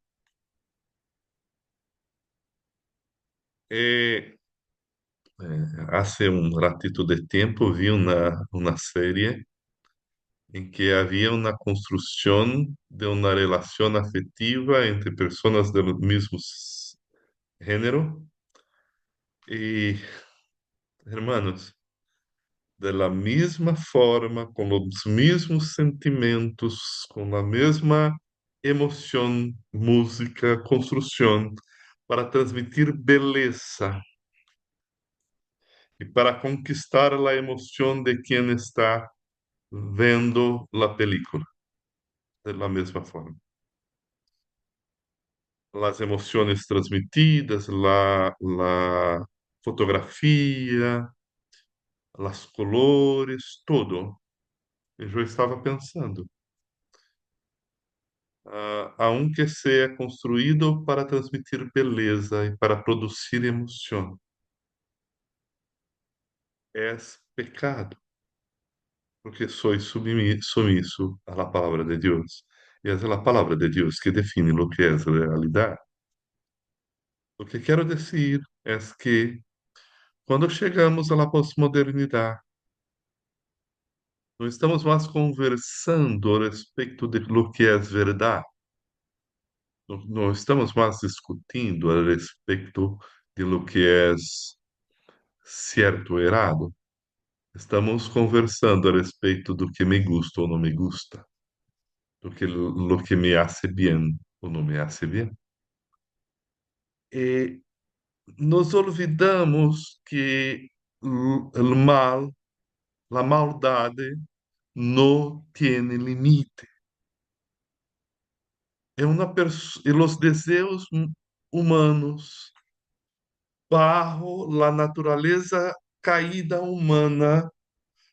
Speaker 2: Eh, Hace un ratito de tiempo vi una serie en que había una construcción de una relación afectiva entre personas del mismo género. Y, hermanos, de la misma forma, con los mismos sentimientos, con la misma emoción, música, construcción, para transmitir belleza y para conquistar la emoción de quien está viendo la película, de la misma forma. Las emociones transmitidas, la fotografía, los colores, todo. E eu estava pensando, aunque seja construído para transmitir beleza e para produzir emoção, é pecado, porque sou sumiso à palavra de Deus. E é a palavra de Deus que define o que é realidade. O que quero dizer é que quando chegamos à pós-modernidade, não estamos mais conversando a respeito de lo que é verdade. Não estamos mais discutindo a respeito de lo que é certo ou errado. Estamos conversando a respeito do que me gusta ou não me gusta, do que lo que me hace bem ou não me hace bem. E nos olvidamos que o mal, a maldade, não tem limite. E os desejos humanos, barro, a natureza caída humana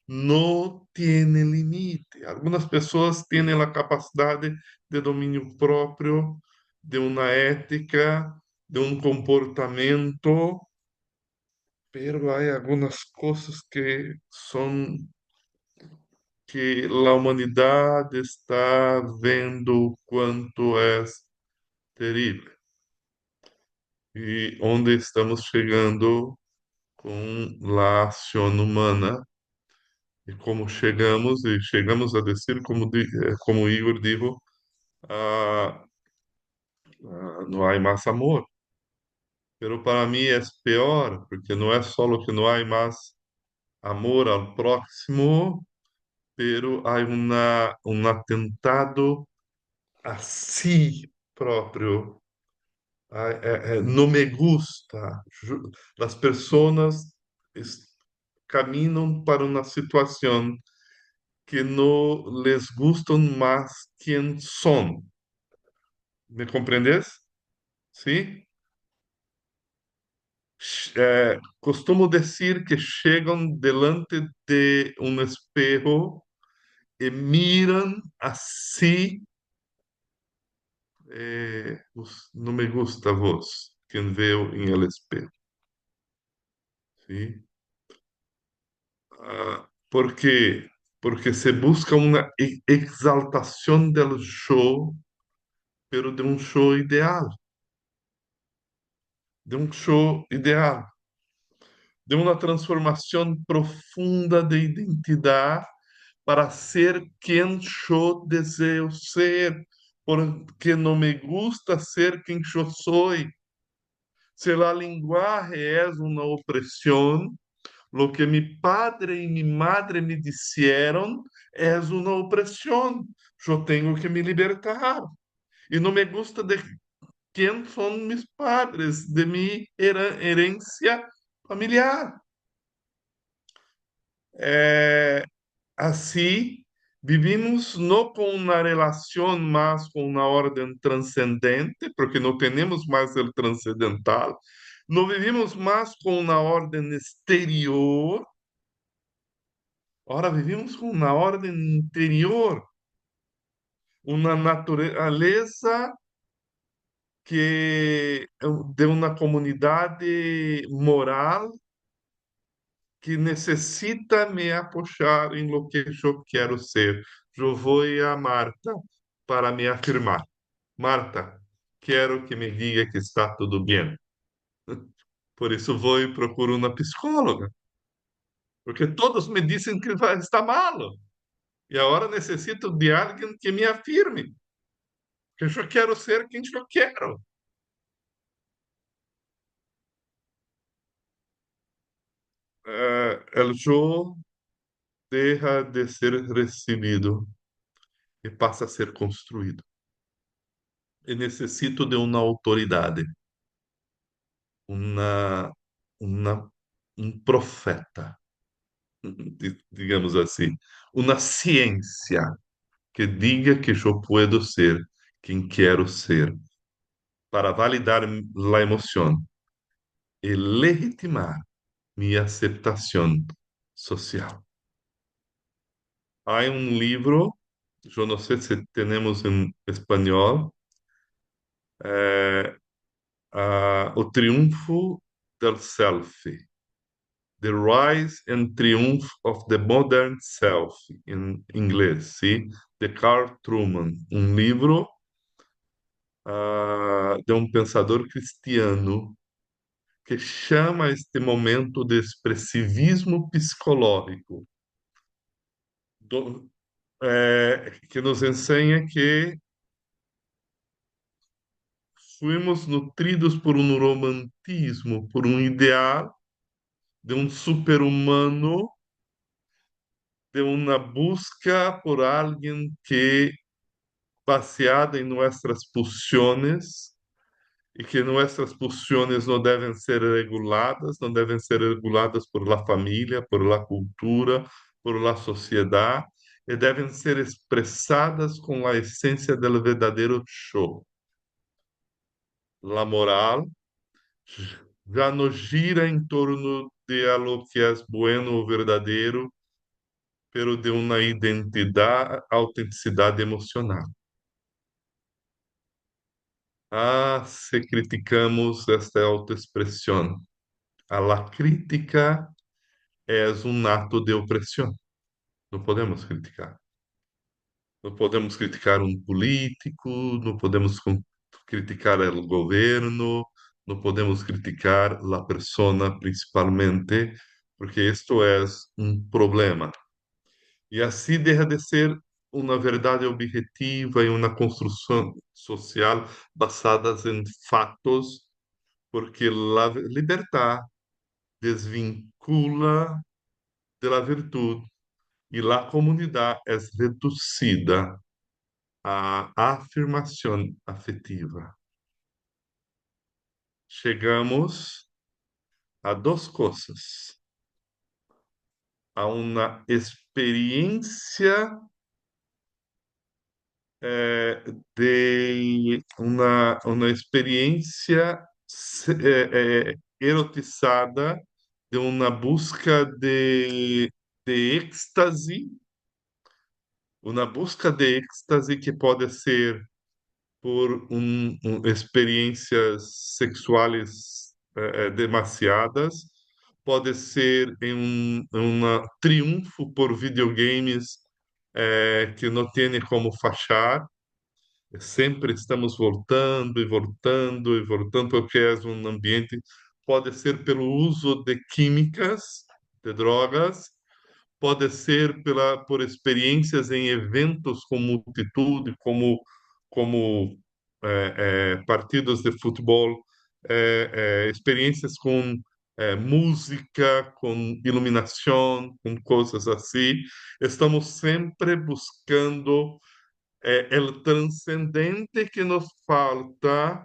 Speaker 2: não tem limite. Algumas pessoas têm a capacidade de domínio próprio, de uma ética, de um comportamento, pero há algumas coisas que são que a humanidade está vendo quanto é terrível e onde estamos chegando com a ação humana e como chegamos a dizer, como Igor dijo, ah, não há mais amor. Pero para mim é pior, porque não é só que não há mais amor ao próximo, pero há um atentado a si próprio. Não me gusta. As pessoas caminham para uma situação que não les gustam mais quem são. ¿Me compreendes? Sim? Costumo dizer que chegam delante de um espejo e miram a si. Não me gusta a voz, quem vê em el espejo. ¿Sí? ¿Por qué? Porque se busca una exaltación del show, pero de un show ideal, de un show ideal, de una transformación profunda de identidad para ser quien yo deseo ser, porque no me gusta ser quien yo soy. Si la lenguaje es una opresión, lo que mi padre y mi madre me dijeron es una opresión. Yo tengo que me libertar. Y no me gusta de quién son mis padres, de mi herencia familiar. É, assim, vivimos não com uma relação, mas com uma ordem transcendente, porque não temos mais o transcendental. Não vivimos mais com uma ordem exterior, agora vivimos com uma ordem interior, uma natureza que de uma comunidade moral que necessita me apoiar em lo que eu quero ser. Eu vou a Marta para me afirmar. Marta, quero que me diga que está tudo bem. Por isso vou e procuro uma psicóloga, porque todos me dizem que está mal. E agora necessito de alguém que me afirme que eu quero ser quem eu quero. El yo deja de ser recebido e passa a ser construído. E necessito de uma autoridade, uma, uma, um profeta, digamos assim, uma ciência que diga que eu puedo ser quem quero ser, para validar a emoção e legitimar minha aceitação social. Há um livro, eu não sei se temos em espanhol, O Triunfo del Self. The Rise and Triumph of the Modern Self, em inglês, sim? De Carl Truman, um livro de um pensador cristiano que chama este momento de expressivismo psicológico, que nos ensina que fuimos nutridos por um romantismo, por um ideal de um super-humano, de uma busca por alguém que baseada em nossas pulsiones e que nossas pulsiones não devem ser reguladas, não devem ser reguladas por la família, por la cultura, por la sociedade, e devem ser expressadas com a essência do verdadeiro show. La moral já não gira em torno de algo que é bueno ou verdadeiro, pero de uma identidade, autenticidade emocional. Se criticamos esta autoexpressão, a la crítica é um ato de opressão. Não podemos criticar. Não podemos criticar um político, não podemos criticar o governo, não podemos criticar a persona principalmente, porque isto é um problema. E assim deixa de ser uma verdade objetiva e uma construção social basadas em fatos, porque a liberdade desvincula de la virtude e la comunidade é reduzida à afirmação afetiva. Chegamos a duas coisas: a uma experiência de uma experiência erotizada, de uma busca de êxtase, uma busca de êxtase que pode ser por experiências sexuais demasiadas, pode ser em um triunfo por videogames que não tem como fachar. Sempre estamos voltando e voltando e voltando, porque é um ambiente, pode ser pelo uso de químicas, de drogas, pode ser por experiências em eventos com multitude, como partidos de futebol, experiências com música, com iluminação, com coisas assim. Estamos sempre buscando o transcendente que nos falta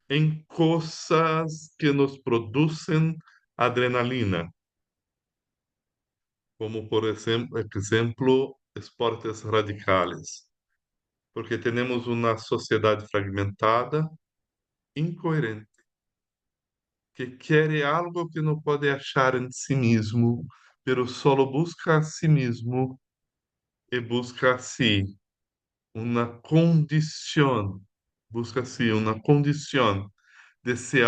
Speaker 2: em coisas que nos produzem adrenalina, como por exemplo, esportes radicais, porque temos uma sociedade fragmentada, incoerente, que quer algo que não pode achar em si mesmo, pero solo busca a si mesmo e busca a si uma condição, busca a si uma condição de se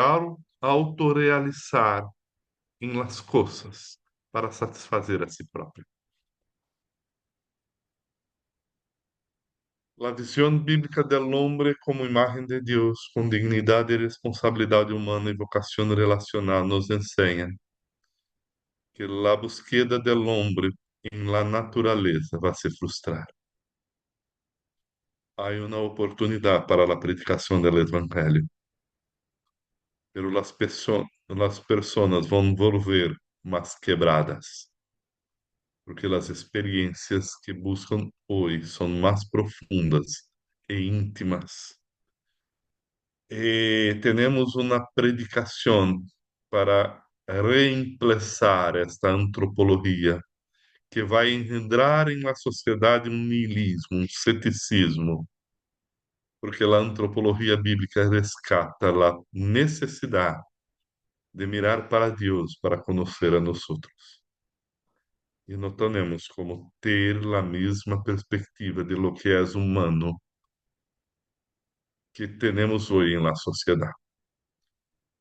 Speaker 2: autorrealizar em las coisas para satisfazer a si próprio. La visión bíblica del hombre como imagen de Dios, con dignidad y responsabilidad humana y vocación relacional, nos enseña que la búsqueda del hombre en la naturaleza va a se frustrar. Hay una oportunidad para la predicación del Evangelio, pero las personas van a volver más quebradas, porque as experiências que buscam hoje são mais profundas e íntimas. E temos uma predicação para reemplazar esta antropologia que vai engendrar em la sociedade um niilismo, um ceticismo, porque a antropologia bíblica rescata a necessidade de mirar para Deus para conhecer a nós outros. E não temos como ter a mesma perspectiva de lo que é humano que temos hoje em la sociedade.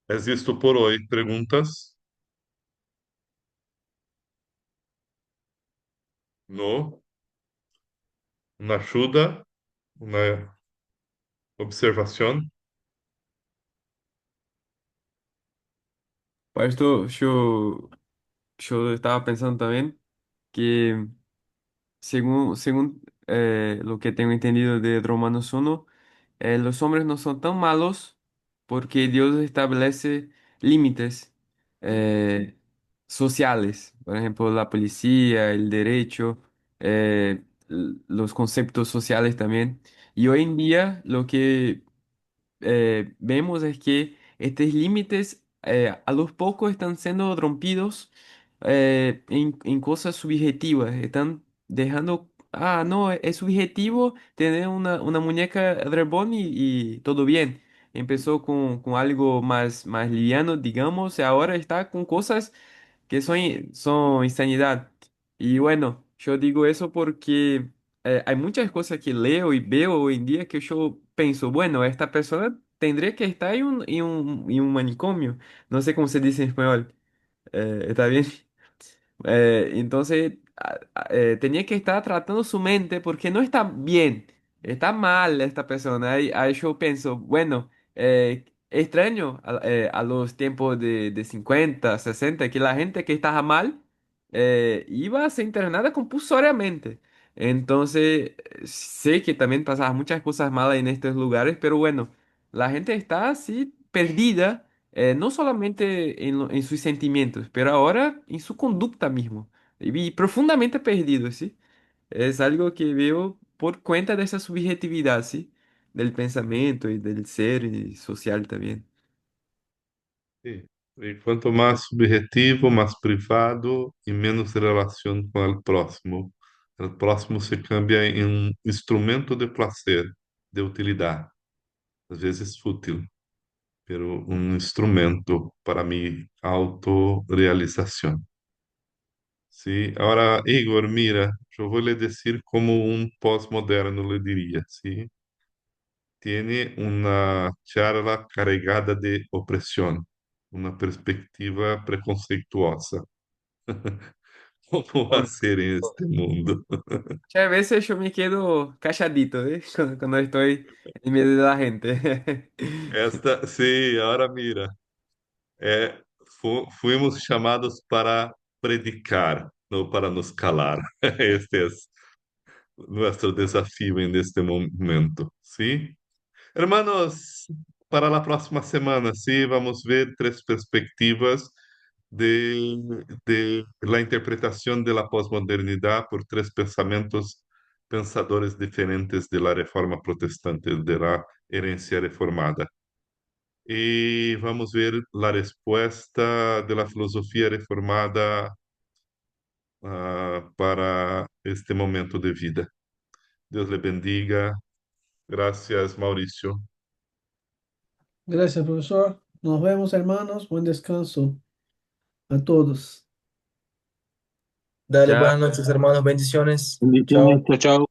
Speaker 2: É isto por hoje. Perguntas? No? Uma ajuda? Uma observação?
Speaker 8: Pastor, yo estaba pensando también que según lo que tengo entendido de Romanos 1, los hombres no son tan malos porque Dios establece límites eh, sociales, por ejemplo, la policía, el derecho, los conceptos sociales también. Y hoy en día lo que vemos es que estos límites a los pocos están siendo rompidos en cosas subjetivas. Están dejando, no, es subjetivo tener una muñeca Reborn y todo bien. Empezó con algo más liviano, digamos, y ahora está con cosas que son insanidad. Y bueno, yo digo eso porque hay muchas cosas que leo y veo hoy en día que yo pienso, bueno, esta persona tendría que estar en un manicomio. No sé cómo se dice en español. ¿Está bien? Entonces, tenía que estar tratando su mente porque no está bien, está mal esta persona. Ahí yo pienso, bueno, extraño a los tiempos de 50, 60, que la gente que estaba mal iba a ser internada compulsoriamente. Entonces, sé que también pasaban muchas cosas malas en estos lugares, pero bueno, la gente está así perdida no solamente en sus sentimientos, pero ahora en su conducta mismo. Y profundamente perdido, ¿sí? Es algo que veo por cuenta de esa subjetividad, ¿sí? Del pensamiento y del ser y social también.
Speaker 2: Sim. E quanto mais subjetivo, mais privado e menos relação com o próximo. O próximo se cambia em um instrumento de prazer, de utilidade, às vezes fútil, pero um instrumento para mi autorrealização. Sí, ahora Igor, mira, yo voy a decir como un postmoderno le diría, ¿sí? Tiene una charla cargada de opresión, una perspectiva preconceituosa. ¿Cómo va a ser en este mundo?
Speaker 8: A veces yo me quedo calladito, ¿eh? Cuando estoy en medio de la gente.
Speaker 2: Sí, ahora mira, fuimos chamados para predicar, no para nos calar. Este es nuestro desafío en este momento, ¿sí? Hermanos, para la próxima semana, sí, vamos a ver tres perspectivas de la interpretación de la posmodernidad por tres pensadores diferentes de la Reforma Protestante, de la herencia reformada. Y vamos a ver la respuesta de la filosofía reformada para este momento de vida. Dios le bendiga. Gracias, Mauricio.
Speaker 3: Gracias, profesor. Nos vemos, hermanos. Buen descanso a todos.
Speaker 4: Dale,
Speaker 8: Chao.
Speaker 4: buenas noches, hermanos. Bendiciones.
Speaker 6: Bendiciones,
Speaker 4: Chao.
Speaker 6: chao, chao.